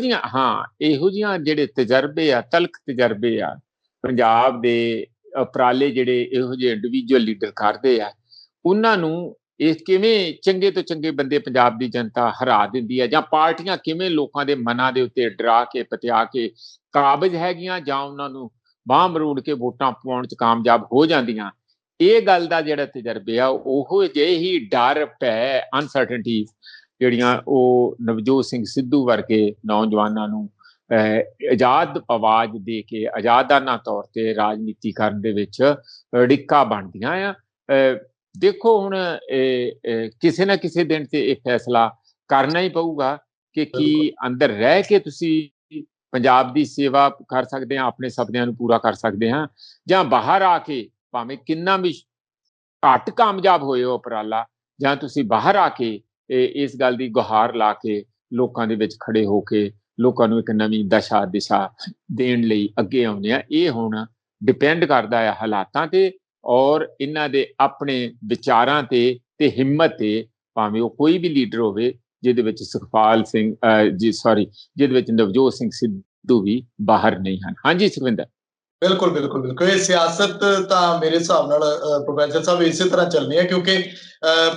ਜਿਹੀਆਂ ਜਿਹੜੇ ਤਜਰਬੇ ਆ, ਤਲਖ ਤਜਰਬੇ ਆ, ਪੰਜਾਬ ਦੇ ਉਪਰਾਲੇ ਜਿਹੜੇ ਇਹੋ ਜਿਹੇ ਇੰਡੀਵਿਜੂਅਲ ਲੀਡਰ ਕਰਦੇ ਆ, ਉਹਨਾਂ ਨੂੰ ਇਹ ਕਿਵੇਂ ਚੰਗੇ ਤੋਂ ਚੰਗੇ ਬੰਦੇ ਪੰਜਾਬ ਦੀ ਜਨਤਾ ਹਰਾ ਦਿੰਦੀ ਹੈ, ਜਾਂ ਪਾਰਟੀਆਂ ਕਿਵੇਂ ਲੋਕਾਂ ਦੇ ਮਨਾਂ ਦੇ ਉੱਤੇ ਡਰਾ ਕੇ ਪਤਿਆ ਕੇ ਕਾਬਜ਼ ਹੈਗੀਆਂ ਜਾਂ ਉਹਨਾਂ ਨੂੰ ਬਾਂਹ ਮਰੋੜ ਕੇ ਵੋਟਾਂ ਪਾਉਣ 'ਚ ਕਾਮਯਾਬ ਹੋ ਜਾਂਦੀਆਂ। ਇਹ ਗੱਲ ਦਾ ਜਿਹੜਾ ਤਜਰਬੇ ਆ ਉਹੋ ਜਿਹੇ ਹੀ ਡਰ ਭੈ ਅਨਸਰਟਨਟੀ ਜਿਹੜੀਆਂ ਉਹ ਨਵਜੋਤ ਸਿੰਘ ਸਿੱਧੂ ਵਰਗੇ ਨੌਜਵਾਨਾਂ ਨੂੰ ਆਜ਼ਾਦ ਆਵਾਜ਼ ਦੇ ਕੇ ਆਜ਼ਾਦਾਨਾ ਤੌਰ ਤੇ ਰਾਜਨੀਤੀ ਕਰਨ ਦੇ ਵਿੱਚ ਅੜਿੱਕਾ ਬਣਦੀਆਂ ਆ। ਦੇਖੋ ਹੁਣ ਕਿਸੇ ਨਾ ਕਿਸੇ ਦਿਨ ਤੇ ਇਹ ਫੈਸਲਾ ਕਰਨਾ ਹੀ ਪਊਗਾ ਕਿ ਕੀ ਅੰਦਰ ਰਹਿ ਕੇ ਤੁਸੀਂ ਪੰਜਾਬ ਦੀ ਸੇਵਾ ਕਰ ਸਕਦੇ ਹਾਂ, ਆਪਣੇ ਸੁਪਨਿਆਂ ਨੂੰ ਪੂਰਾ ਕਰ ਸਕਦੇ ਹਾਂ, ਜਾਂ ਬਾਹਰ ਆ ਕੇ ਭਾਵੇਂ ਕਿੰਨਾ ਵੀ ਘੱਟ ਕਾਮਯਾਬ ਹੋਏ ਹੋ ਉਪਰਾਲਾ, ਜਾਂ ਤੁਸੀਂ ਬਾਹਰ ਆ ਕੇ ਇਸ ਗੱਲ ਦੀ ਗੁਹਾਰ ਲਾ ਕੇ ਲੋਕਾਂ ਦੇ ਵਿੱਚ ਖੜੇ ਹੋ ਕੇ ਲੋਕਾਂ ਨੂੰ ਇੱਕ ਨਵੀਂ ਦਿਸ਼ਾ ਦੇਣ ਲਈ ਅੱਗੇ ਆਉਂਦੇ ਆ। ਇਹ ਹੁਣ ਡਿਪੈਂਡ ਕਰਦਾ ਹੈ ਹਾਲਾਤਾਂ ਤੇ ਔਰ ਇਹਨਾਂ ਦੇ ਆਪਣੇ ਵਿਚਾਰਾਂ ਤੇ ਹਿੰਮਤ ਤੇ, ਭਾਵੇਂ ਉਹ ਕੋਈ ਵੀ ਲੀਡਰ ਹੋਵੇ ਜਿਹਦੇ ਵਿੱਚ ਸੁਖਪਾਲ ਸਿੰਘ ਜਿਹਦੇ ਵਿੱਚ ਨਵਜੋਤ ਸਿੰਘ ਸਿੱਧੂ ਵੀ ਬਾਹਰ ਨਹੀਂ ਹਨ। ਹਾਂਜੀ ਸੁਖਵਿੰਦਰ। ਬਿਲਕੁਲ ਬਿਲਕੁਲ ਬਿਲਕੁਲ ਇਹ ਸਿਆਸਤ ਤਾਂ ਮੇਰੇ ਹਿਸਾਬ ਨਾਲ ਪ੍ਰੋਫੈਸਰ ਸਾਹਿਬ ਇਸੇ ਤਰ੍ਹਾਂ ਚੱਲਣੀ ਹੈ, ਕਿਉਂਕਿ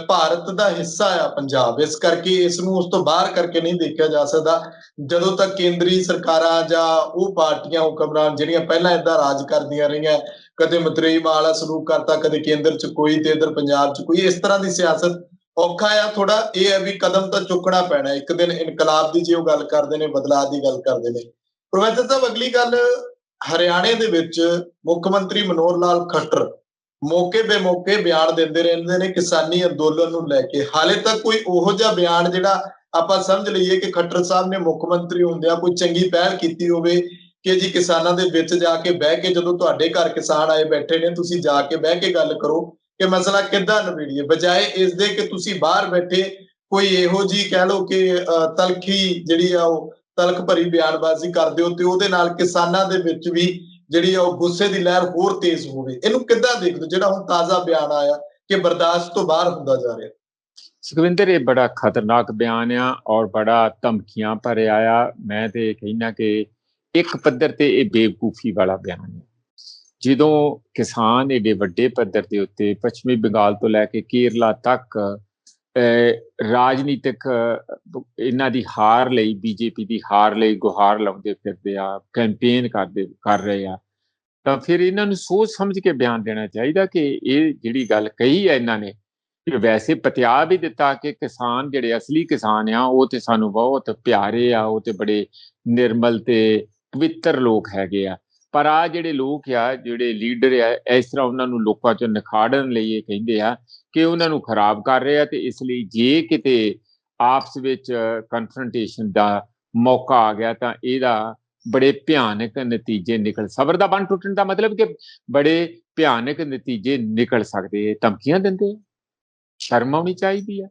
ਭਾਰਤ ਦਾ ਹਿੱਸਾ ਆ ਪੰਜਾਬ, ਇਸ ਕਰਕੇ ਇਸ ਨੂੰ ਉਸ ਤੋਂ ਬਾਹਰ ਕਰਕੇ ਨਹੀਂ ਦੇਖਿਆ ਜਾ ਸਕਦਾ। ਜਦੋਂ ਤੱਕ ਕੇਂਦਰੀ ਸਰਕਾਰਾਂ ਜਾਂ ਉਹ ਪਾਰਟੀਆਂ ਹੁਕਮਰਾਨ ਜਿਹੜੀਆਂ ਪਹਿਲਾਂ ਏਦਾਂ ਰਾਜ ਕਰਦੀਆਂ ਰਹੀਆਂ, ਕਦੇ ਮਤਰੇਈ ਵਾਲਾ ਸਲੂਕ ਕਰਤਾ, ਕਦੇ ਕੇਂਦਰ 'ਚ ਕੋਈ ਤੇ ਇੱਧਰ ਪੰਜਾਬ 'ਚ ਕੋਈ, ਇਸ ਤਰ੍ਹਾਂ ਦੀ ਸਿਆਸਤ ਔਖਾ ਆ ਥੋੜਾ। ਇਹ ਹੈ ਵੀ ਕਦਮ ਤਾਂ ਚੁੱਕਣਾ ਪੈਣਾ, ਇੱਕ ਦਿਨ ਇਨਕਲਾਬ ਦੀ ਜੇ ਉਹ ਗੱਲ ਕਰਦੇ ਨੇ, ਬਦਲਾਅ ਦੀ ਗੱਲ ਕਰਦੇ ਨੇ। ਪ੍ਰੋਫੈਸਰ ਸਾਹਿਬ ਅਗਲੀ ਗੱਲ, ਹਰਿਆਣੇ ਦੇ ਵਿੱਚ ਮੁੱਖ ਮੰਤਰੀ ਮਨੋਹਰ ਲਾਲ ਖੱਟਰ ਮੌਕੇ ਬੇਮੌਕੇ ਬਿਆਨ ਦਿੰਦੇ ਰਹਿੰਦੇ ਨੇ ਕਿਸਾਨੀ ਅੰਦੋਲਨ ਨੂੰ ਲੈ ਕੇ। ਹਾਲੇ ਤੱਕ ਕੋਈ ਉਹੋ ਜਿਹਾ ਬਿਆਨ ਜਿਹੜਾ ਆਪਾਂ ਸਮਝ ਲਈਏ ਕਿ ਖੱਟਰ ਸਾਹਿਬ ਨੇ ਮੁੱਖ ਮੰਤਰੀ ਹੁੰਦਿਆਂ ਕੋਈ ਚੰਗੀ ਪਹਿਲ ਕੀਤੀ ਹੋਵੇ ਕਿ ਜੀ ਕਿਸਾਨਾਂ ਦੇ ਵਿੱਚ ਜਾ ਕੇ ਬਹਿ ਕੇ, ਜਦੋਂ ਤੁਹਾਡੇ ਘਰ ਕਿਸਾਨ ਆਏ ਬੈਠੇ ਨੇ, ਤੁਸੀਂ ਜਾ ਕੇ ਬਹਿ ਕੇ ਗੱਲ ਕਰੋ ਕਿ ਮਸਲਾ ਕਿੱਦਾਂ ਨਿਬੇੜੀਏ, ਬਜਾਏ ਇਸ ਦੇ ਕਿ ਤੁਸੀਂ ਬਾਹਰ ਬੈਠੇ ਕੋਈ ਇਹੋ ਜਿਹੀ ਕਹਿ ਲਓ ਕਿ ਤਲਖੀ ਜਿਹੜੀ ਆ ਉਹ ਤਲਖ ਭਰੀ ਬਿਆਨਬਾਜ਼ੀ ਕਰਦੇ ਹੋ ਤੇ ਉਹਦੇ ਨਾਲ ਕਿਸਾਨਾਂ ਦੇ ਵਿੱਚ ਵੀ ਜਿਹੜੀ ਉਹ ਗੁੱਸੇ ਦੀ ਲਹਿਰ ਹੋਰ ਤੇਜ਼ ਹੋਵੇ। ਇਹਨੂੰ ਕਿੱਦਾਂ ਦੇਖਦੇ ਜਿਹੜਾ ਹੁਣ ਤਾਜ਼ਾ ਬਿਆਨ ਆਇਆ ਕਿ ਬਰਦਾਸ਼ਤ ਤੋਂ ਬਾਹਰ ਹੁੰਦਾ ਜਾ ਰਿਹਾ? ਸੁਖਵਿੰਦਰ, ਇਹ ਬੜਾ ਖਤਰਨਾਕ ਬਿਆਨ ਆ ਔਰ ਬੜਾ ਧਮਕੀਆਂ ਭਰਿਆ ਆ। ਮੈਂ ਤੇ ਕਹਿਣਾ ਕਿ ਇੱਕ ਪੱਧਰ ਤੇ ਇਹ ਬੇਵਕੂਫੀ ਵਾਲਾ ਬਿਆਨ ਹੈ। ਜਦੋਂ ਕਿਸਾਨ ਏਡੇ ਵੱਡੇ ਪੱਧਰ ਦੇ ਉੱਤੇ ਪੱਛਮੀ ਬੰਗਾਲ ਤੋਂ ਲੈ ਕੇ ਕੇਰਲਾ ਤੱਕ ਰਾਜਨੀਤਿਕ ਇਹਨਾਂ ਦੀ ਹਾਰ ਲਈ, ਬੀਜੇਪੀ ਦੀ ਹਾਰ ਲਈ ਗੁਹਾਰ ਲਾਉਂਦੇ ਫਿਰਦੇ ਆ, ਕੈਂਪੇਨ ਕਰ ਰਹੇ ਆ, ਤਾਂ ਫਿਰ ਇਹਨਾਂ ਨੂੰ ਸੋਚ ਸਮਝ ਕੇ ਬਿਆਨ ਦੇਣਾ ਚਾਹੀਦਾ ਕਿ ਇਹ ਜਿਹੜੀ ਗੱਲ ਕਹੀ ਹੈ ਇਹਨਾਂ ਨੇ, ਵੈਸੇ ਪਤਿਆ ਵੀ ਦਿੱਤਾ ਕਿ ਕਿਸਾਨ ਜਿਹੜੇ ਅਸਲੀ ਕਿਸਾਨ ਆ ਉਹ ਤੇ ਸਾਨੂੰ ਬਹੁਤ ਪਿਆਰੇ ਆ, ਉਹ ਤੇ ਬੜੇ ਨਿਰਮਲ ਤੇ ਪਵਿੱਤਰ ਲੋਕ ਹੈਗੇ ਆ, ਪਰ ਆ ਜਿਹੜੇ ਲੋਕ ਆ, ਜਿਹੜੇ ਲੀਡਰ ਆ, ਇਸ ਤਰ੍ਹਾਂ ਉਹਨਾਂ ਨੂੰ ਲੋਕਾਂ ਚੋਂ ਨਿਖਾੜਨ ਲਈ ਇਹ ਕਹਿੰਦੇ ਆ ਕਿ ਉਹਨਾਂ ਨੂੰ ਖਰਾਬ ਕਰ ਰਹੇ ਆ। ਤੇ ਇਸ ਲਈ ਜੇ ਕਿਤੇ ਆਪਸ ਵਿੱਚ ਕਨਫਰੰਟੇਸ਼ਨ ਦਾ ਮੌਕਾ ਆ ਗਿਆ ਤਾਂ ਇਹਦਾ ਬੜੇ ਭਿਆਨਕ ਨਤੀਜੇ ਸਬਰ ਦਾ ਬੰਨ ਟੁੱਟਣ ਦਾ ਮਤਲਬ ਕਿ ਬੜੇ ਭਿਆਨਕ ਨਤੀਜੇ ਨਿਕਲ ਸਕਦੇ। ਧਮਕੀਆਂ ਦਿੰਦੇ, ਸ਼ਰਮ ਆਉਣੀ ਚਾਹੀਦੀ ਆ।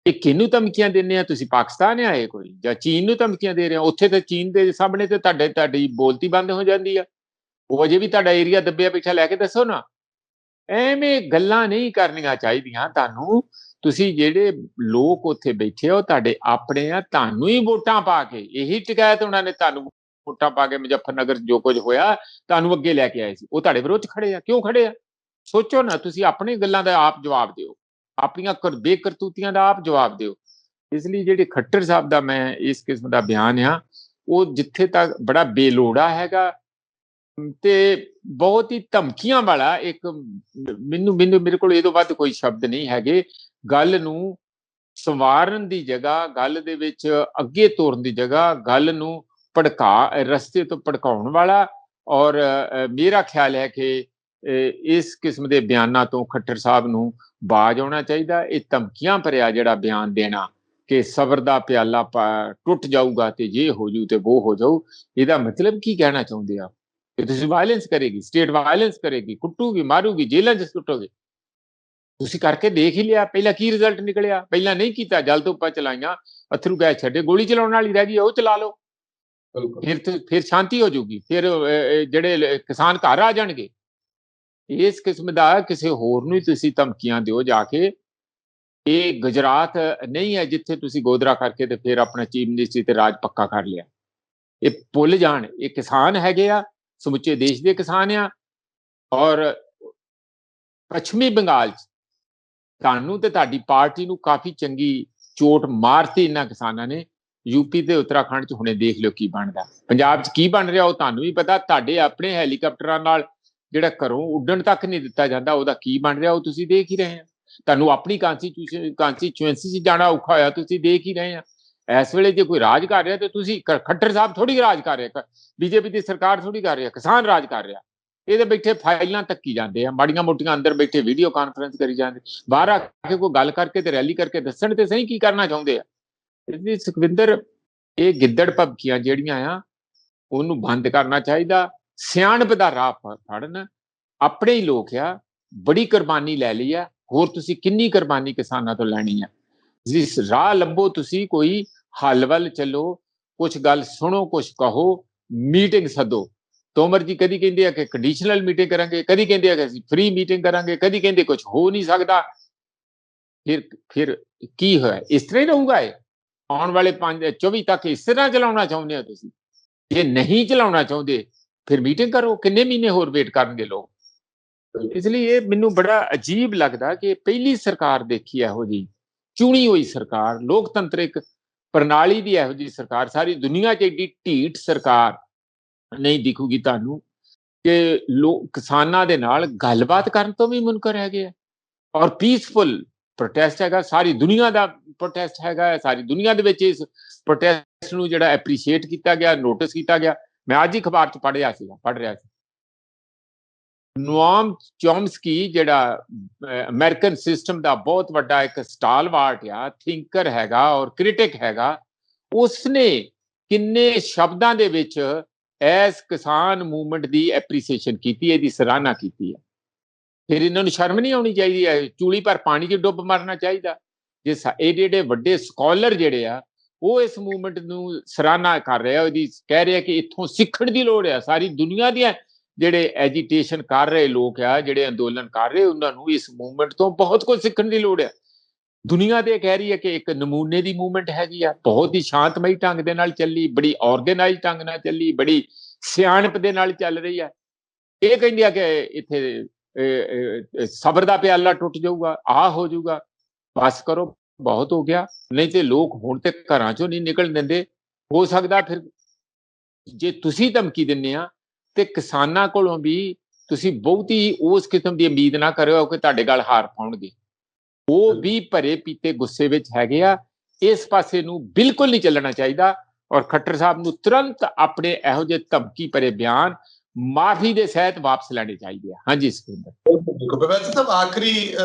ਇਹ ਕਿਹਨੂੰ ਧਮਕੀਆਂ ਦਿੰਦੇ ਆ? ਤੁਸੀਂ ਪਾਕਿਸਤਾਨ ਆਏ ਕੋਈ ਜਾਂ ਚੀਨ ਨੂੰ ਧਮਕੀਆਂ ਦੇ ਰਹੇ ਹੋ? ਉੱਥੇ ਤੇ ਚੀਨ ਦੇ ਸਾਹਮਣੇ ਤੇ ਤੁਹਾਡੀ ਬੋਲਤੀ ਬੰਦ ਹੋ ਜਾਂਦੀ ਆ। ਉਹ ਅਜੇ ਵੀ ਤੁਹਾਡਾ ਏਰੀਆ ਦੱਬਿਆ ਪਿੱਛਾ ਲੈ ਕੇ ਦੱਸੋ ਨਾ। ਐਵੇਂ ਗੱਲਾਂ ਨਹੀਂ ਕਰਨੀਆਂ ਚਾਹੀਦੀਆਂ ਤੁਹਾਨੂੰ। ਤੁਸੀਂ ਜਿਹੜੇ ਲੋਕ ਉੱਥੇ ਬੈਠੇ ਹੋ ਤੁਹਾਡੇ ਆਪਣੇ ਆ, ਤੁਹਾਨੂੰ ਹੀ ਵੋਟਾਂ ਪਾ ਕੇ, ਇਹੀ ਸ਼ਿਕਾਇਤ ਉਹਨਾਂ ਨੇ ਤੁਹਾਨੂੰ ਵੋਟਾਂ ਪਾ ਕੇ ਮੁਜ਼ੱਫਰਨਗਰ ਜੋ ਕੁਝ ਹੋਇਆ ਤੁਹਾਨੂੰ ਅੱਗੇ ਲੈ ਕੇ ਆਏ ਸੀ, ਉਹ ਤੁਹਾਡੇ ਵਿਰੋਧ ਖੜੇ ਆ। ਕਿਉਂ ਖੜੇ ਆ? ਸੋਚੋ ਨਾ। ਤੁਸੀਂ ਆਪਣੀ ਗੱਲਾਂ ਦਾ ਆਪ ਜਵਾਬ ਦਿਓ, ਆਪਣੀਆਂ ਬੇਕਰਤੂਤੀਆਂ ਦਾ ਆਪ ਜਵਾਬ ਦਿਓ। ਇਸ ਲਈ ਜਿਹੜੇ ਖੱਟਰ ਸਾਹਿਬ ਦਾ ਮੈਂ ਇਸ ਕਿਸਮ ਦਾ ਬਿਆਨ ਆ ਉਹ ਜਿੱਥੇ ਤੱਕ ਬੜਾ ਬੇਲੋੜਾ ਹੈਗਾ ਤੇ ਬਹੁਤ ਹੀ ਧਮਕੀਆਂ ਵਾਲਾ ਇੱਕ ਮੈਨੂੰ ਮੈਨੂੰ ਮੇਰੇ ਕੋਲ ਇਹ ਤੋਂ ਵੱਧ ਕੋਈ ਸ਼ਬਦ ਨਹੀਂ ਹੈਗੇ। ਗੱਲ ਨੂੰ ਸੰਵਾਰਨ ਦੀ ਜਗ੍ਹਾ, ਗੱਲ ਦੇ ਵਿੱਚ ਅੱਗੇ ਤੋਰਨ ਦੀ ਜਗ੍ਹਾ, ਗੱਲ ਨੂੰ ਰਸਤੇ ਤੋਂ ਭੜਕਾਉਣ ਵਾਲਾ। ਔਰ ਮੇਰਾ ਖਿਆਲ ਹੈ ਕਿ ਇਸ ਕਿਸਮ ਦੇ ਬਿਆਨਾਂ ਤੋਂ ਖੱਟਰ ਸਾਹਿਬ ਨੂੰ ਬਾਜ਼ ਆਉਣਾ ਚਾਹੀਦਾ। ਇਹ ਧਮਕੀਆਂ ਭਰਿਆ ਜਿਹੜਾ ਬਿਆਨ ਦੇਣਾ ਕਿ ਸਬਰ ਦਾ ਪਿਆਲਾ ਟੁੱਟ ਜਾਊਗਾ ਤੇ ਇਹ ਹੋ ਜੂ ਤੇ ਉਹ ਹੋ ਜਾਊ, ਇਹਦਾ ਮਤਲਬ ਕੀ ਕਹਿਣਾ ਚਾਹੁੰਦੇ ਆ? ਕਿ ਤੁਸੀਂ ਵਾਇਲੈਂਸ ਕਰੇਗੀ, ਸਟੇਟ ਵਾਇਲੈਂਸ ਕਰੇਗੀ, ਕੁੱਟੂਗੀ, ਮਾਰੂਗੀ, ਜੇਲ੍ਹਾਂ 'ਚ ਸੁੱਟੋਗੇ। ਤੁਸੀਂ ਕਰਕੇ ਦੇਖ ਹੀ ਲਿਆ, ਪਹਿਲਾਂ ਕੀ ਰਿਜ਼ਲਟ ਨਿਕਲਿਆ? ਪਹਿਲਾਂ ਨਹੀਂ ਕੀਤਾ, ਜਲ ਧੁੱਪਾਂ ਚਲਾਈਆਂ, ਅਥਰੂ ਗੈਸ ਛੱਡੇ, ਗੋਲੀ ਚਲਾਉਣ ਵਾਲੀ ਰਹਿ ਗਈ, ਉਹ ਚਲਾ ਲਓ, ਫਿਰ ਸ਼ਾਂਤੀ ਹੋ ਜਾਊਗੀ, ਫਿਰ ਜਿਹੜੇ ਕਿਸਾਨ ਘਰ ਆ ਜਾਣਗੇ। ਇਸ ਕਿਸਮ ਦਾ ਕਿਸੇ ਹੋਰ ਨੂੰ ਹੀ ਤੁਸੀਂ ਧਮਕੀਆਂ ਦਿਓ ਜਾ ਕੇ। ਇਹ ਗੁਜਰਾਤ ਨਹੀਂ ਹੈ ਜਿੱਥੇ ਤੁਸੀਂ ਗੋਦਰਾ ਕਰਕੇ ਤੇ ਫਿਰ ਆਪਣਾ ਚੀਫ ਮਿਨਿਸਟਰੀ ਤੇ ਰਾਜ ਪੱਕਾ ਕਰ ਲਿਆ। ਇਹ ਭੁੱਲ ਜਾਣ, ਇਹ ਕਿਸਾਨ ਹੈਗੇ ਆ, ਸਮੁੱਚੇ ਦੇਸ਼ ਦੇ ਕਿਸਾਨ ਆ। ਔਰ ਪੱਛਮੀ ਬੰਗਾਲ 'ਚ ਤੁਹਾਨੂੰ ਤੇ ਤੁਹਾਡੀ ਪਾਰਟੀ ਨੂੰ ਕਾਫੀ ਚੰਗੀ ਚੋਟ ਮਾਰਤੀ ਇਹਨਾਂ ਕਿਸਾਨਾਂ ਨੇ। ਯੂਪੀ ਤੇ ਉੱਤਰਾਖੰਡ 'ਚ ਹੁਣੇ ਦੇਖ ਲਿਓ ਕੀ ਬਣਦਾ। ਪੰਜਾਬ 'ਚ ਕੀ ਬਣ ਰਿਹਾ ਉਹ ਤੁਹਾਨੂੰ ਵੀ ਪਤਾ। ਤੁਹਾਡੇ ਆਪਣੇ ਹੈਲੀਕਾਪਟਰਾਂ ਨਾਲ ਜਿਹੜਾ ਘਰੋਂ ਉੱਡਣ ਤੱਕ ਨਹੀਂ ਦਿੱਤਾ ਜਾਂਦਾ, ਉਹਦਾ ਕੀ ਬਣ ਰਿਹਾ ਉਹ ਤੁਸੀਂ ਦੇਖ ਹੀ ਰਹੇ ਆ। ਤੁਹਾਨੂੰ ਆਪਣੀ ਕਾਂਸਟੀਚੁਐਂਸੀ 'ਚ ਜਾਣਾ ਔਖਾ ਹੋਇਆ, ਤੁਸੀਂ ਦੇਖ ਹੀ ਰਹੇ ਆ। ਇਸ ਵੇਲੇ ਜੇ ਕੋਈ ਰਾਜ ਕਰ ਰਿਹਾ ਤੇ ਤੁਸੀਂ, ਖੱਟਰ ਸਾਹਿਬ ਥੋੜੀ ਰਾਜ ਕਰ ਰਿਹਾ, ਬੀਜੇਪੀ ਦੀ ਸਰਕਾਰ ਥੋੜੀ ਕਰ ਰਿਹਾ, ਕਿਸਾਨ ਰਾਜ ਕਰ ਰਿਹਾ। ਇਹਦੇ ਬੈਠੇ ਫਾਈਲਾਂ ਤੱਕੀ ਜਾਂਦੇ ਆ, ਮਾੜੀਆਂ ਮੋਟੀਆਂ ਅੰਦਰ ਬੈਠੇ ਵੀਡੀਓ ਕਾਨਫਰੰਸ ਕਰੀ ਜਾਂਦੇ। ਬਾਹਰ ਆ ਕੇ ਕੋਈ ਗੱਲ ਕਰਕੇ ਤੇ ਰੈਲੀ ਕਰਕੇ ਦੱਸਣ ਤੇ ਸਹੀ ਕੀ ਕਰਨਾ ਚਾਹੁੰਦੇ ਆ। ਇਸ ਲਈ ਸੁਖਵਿੰਦਰ, ਇਹ ਗਿੱਦੜ ਭਬਕੀਆਂ ਜਿਹੜੀਆਂ ਆ ਉਹਨੂੰ ਬੰਦ ਕਰਨਾ ਚਾਹੀਦਾ। ਸਿਆਣਪ ਦਾ ਰਾਹ ਫੜਨ। ਆਪਣੇ ਹੀ ਲੋਕ ਆ, ਬੜੀ ਕੁਰਬਾਨੀ ਲੈ ਲਈ ਆ, ਹੋਰ ਤੁਸੀਂ ਕਿੰਨੀ ਕੁਰਬਾਨੀ ਕਿਸਾਨਾਂ ਤੋਂ ਲੈਣੀ ਆ? ਜਿਸ ਰਾਹ ਲੱਭੋ, ਤੁਸੀਂ ਕੋਈ ਹੱਲ ਵੱਲ ਚੱਲੋ, ਕੁਛ ਗੱਲ ਸੁਣੋ, ਕੁਛ ਕਹੋ, ਮੀਟਿੰਗ ਸੱਦੋ। ਤੋਮਰ ਜੀ ਕਦੀ ਕਹਿੰਦੇ ਆ ਕਿ ਕੰਡੀਸ਼ਨਲ ਮੀਟਿੰਗ ਕਰਾਂਗੇ, ਕਦੀ ਕਹਿੰਦੇ ਆ ਕਿ ਅਸੀਂ ਫ੍ਰੀ ਮੀਟਿੰਗ ਕਰਾਂਗੇ, ਕਦੀ ਕਹਿੰਦੇ ਕੁਝ ਹੋ ਨਹੀਂ ਸਕਦਾ। ਫਿਰ ਕੀ ਹੋਇਆ? ਇਸ ਤਰ੍ਹਾਂ ਹੀ ਰਹੂਗਾ ਇਹ ਆਉਣ ਵਾਲੇ 24 ਤੱਕ? ਇਸ ਤਰ੍ਹਾਂ ਚਲਾਉਣਾ ਚਾਹੁੰਦੇ ਹੋ ਤੁਸੀਂ? ਜੇ ਨਹੀਂ ਚਲਾਉਣਾ ਚਾਹੁੰਦੇ ਫਿਰ ਮੀਟਿੰਗ ਕਰੋ। ਕਿੰਨੇ ਮਹੀਨੇ ਹੋਰ ਵੇਟ ਕਰਨਗੇ ਲੋਕ? ਇਸ ਲਈ ਇਹ ਮੈਨੂੰ ਬੜਾ ਅਜੀਬ ਲੱਗਦਾ ਕਿ ਪਹਿਲੀ ਸਰਕਾਰ ਦੇਖੀ ਇਹੋ ਜਿਹੀ ਚੁਣੀ ਹੋਈ ਸਰਕਾਰ, ਲੋਕਤੰਤਰਿਕ ਪ੍ਰਣਾਲੀ ਦੀ ਇਹੋ ਜਿਹੀ ਸਰਕਾਰ ਸਾਰੀ ਦੁਨੀਆ 'ਚ ਏਡੀ ਢੀਠ ਸਰਕਾਰ ਨਹੀਂ ਦਿਖੂਗੀ ਤੁਹਾਨੂੰ ਕਿ ਲੋਕ ਕਿਸਾਨਾਂ ਦੇ ਨਾਲ ਗੱਲਬਾਤ ਕਰਨ ਤੋਂ ਵੀ ਮੁਨਕਰ ਹੈਗੇ ਆ। ਔਰ ਪੀਸਫੁਲ ਪ੍ਰੋਟੈਸਟ ਹੈਗਾ, ਸਾਰੀ ਦੁਨੀਆ ਦਾ ਪ੍ਰੋਟੈਸਟ ਹੈਗਾ। ਸਾਰੀ ਦੁਨੀਆ ਦੇ ਵਿੱਚ ਇਸ ਪ੍ਰੋਟੈਸਟ ਨੂੰ ਜਿਹੜਾ ਐਪਰੀਸ਼ੀਏਟ ਕੀਤਾ ਗਿਆ, ਨੋਟਿਸ ਕੀਤਾ ਗਿਆ। ਮੈਂ ਅੱਜ ਹੀ ਅਖਬਾਰ 'ਚ ਪੜ੍ਹ ਰਿਹਾ ਸੀ ਨੋਆਮ ਚੋਮਸਕੀ, ਜਿਹੜਾ ਅਮਰੀਕਨ ਸਿਸਟਮ ਦਾ ਬਹੁਤ ਵੱਡਾ ਇੱਕ ਸਟਾਲਵਾਰਟ ਆ, ਥਿੰਕਰ ਹੈਗਾ ਔਰ ਕ੍ਰਿਟਿਕ ਹੈਗਾ, ਉਸਨੇ ਕਿੰਨੇ ਸ਼ਬਦਾਂ ਦੇ ਵਿੱਚ ਇਸ ਕਿਸਾਨ ਮੂਵਮੈਂਟ ਦੀ ਐਪਰੀਸੀਏਸ਼ਨ ਕੀਤੀ, ਇਹਦੀ ਸਰਾਹਨਾ ਕੀਤੀ ਹੈ। ਫਿਰ ਇਹਨਾਂ ਨੂੰ ਸ਼ਰਮ ਨਹੀਂ ਆਉਣੀ ਚਾਹੀਦੀ ਹੈ? ਚੂਲੀ ਪਰ ਪਾਣੀ 'ਚ ਡੁੱਬ ਮਰਨਾ ਚਾਹੀਦਾ। ਜੇ ਜਿਹੜੇ ਵੱਡੇ ਸਕਾਲਰ ਜਿਹੜੇ ਆ ਉਹ ਇਸ ਮੂਵਮੈਂਟ ਨੂੰ ਸਰਾਹਨਾ ਕਰ ਰਹੇ ਆ, ਉਹਦੀ ਕਹਿ ਰਹੇ ਆ ਕਿ ਇੱਥੋਂ ਸਿੱਖਣ ਦੀ ਲੋੜ ਆ। ਸਾਰੀ ਦੁਨੀਆ ਦੀਆਂ ਜਿਹੜੇ ਐਜੀਟੇਸ਼ਨ ਕਰ ਰਹੇ ਲੋਕ ਆ, ਜਿਹੜੇ ਅੰਦੋਲਨ ਕਰ ਰਹੇ, ਉਹਨਾਂ ਨੂੰ ਇਸ ਮੂਵਮੈਂਟ ਤੋਂ ਬਹੁਤ ਕੁਝ ਸਿੱਖਣ ਦੀ ਲੋੜ ਆ। ਦੁਨੀਆ ਦੇ ਕਹਿ ਰਹੀ ਹੈ ਕਿ ਇੱਕ ਨਮੂਨੇ ਦੀ ਮੂਵਮੈਂਟ ਹੈਗੀ ਆ, ਬਹੁਤ ਹੀ ਸ਼ਾਂਤਮਈ ਢੰਗ ਦੇ ਨਾਲ ਚੱਲੀ, ਬੜੀ ਆਰਗੇਨਾਈਜ਼ ਢੰਗ ਨਾਲ ਚੱਲੀ, ਬੜੀ ਸਿਆਣਪ ਦੇ ਨਾਲ ਚੱਲ ਰਹੀ ਆ। ਇਹ ਕਹਿੰਦੀ ਆ ਕਿ ਇੱਥੇ ਸਬਰ ਦਾ ਪਿਆਲਾ ਟੁੱਟ ਜਾਊਗਾ, ਆ ਹੋ ਜਾਊਗਾ। ਬਸ ਕਰੋ, ਬਹੁਤ ਹੋ ਗਿਆ। ਨਹੀਂ ਤੇ ਲੋਕ ਹੁਣ ਤੇ ਘਰਾਂ ਚੋਂ ਨਹੀਂ ਨਿਕਲ ਦਿੰਦੇ। ਹੋ ਸਕਦਾ ਫਿਰ ਜੇ ਤੁਸੀਂ ਧਮਕੀ ਦਿੰਦੇ ਆ ਤੇ ਕਿਸਾਨਾਂ ਕੋਲੋਂ ਵੀ ਤੁਸੀਂ ਬਹੁਤੀ ਉਸ ਕਿਸਮ ਦੀ ਉਮੀਦ ਨਾ ਕਰਿਓ ਕਿ ਤੁਹਾਡੇ ਗੱਲ ਹਾਰ ਪਾਉਣਗੇ। ਉਹ ਵੀ ਭਰੇ ਪੀਤੇ ਗੁੱਸੇ ਵਿੱਚ ਹੈਗੇ ਆ। ਇਸ ਪਾਸੇ ਨੂੰ ਬਿਲਕੁਲ ਨਹੀਂ ਚੱਲਣਾ ਚਾਹੀਦਾ। ਔਰ ਖੱਟਰ ਸਾਹਿਬ ਨੂੰ ਤੁਰੰਤ ਆਪਣੇ ਇਹੋ ਜਿਹੇ ਧਮਕੀ ਭਰੇ ਬਿਆਨ ਮਾਫੀ ਦੇ ਸਹਿਤ ਵਾਪਸ ਲੈਣੇ ਚਾਹੀਦੇ ਆ। ਹਾਂਜੀ ਸੁਖਿੰਦਰ, ਵੈਸੇ ਤਾਂ ਆਖਰੀ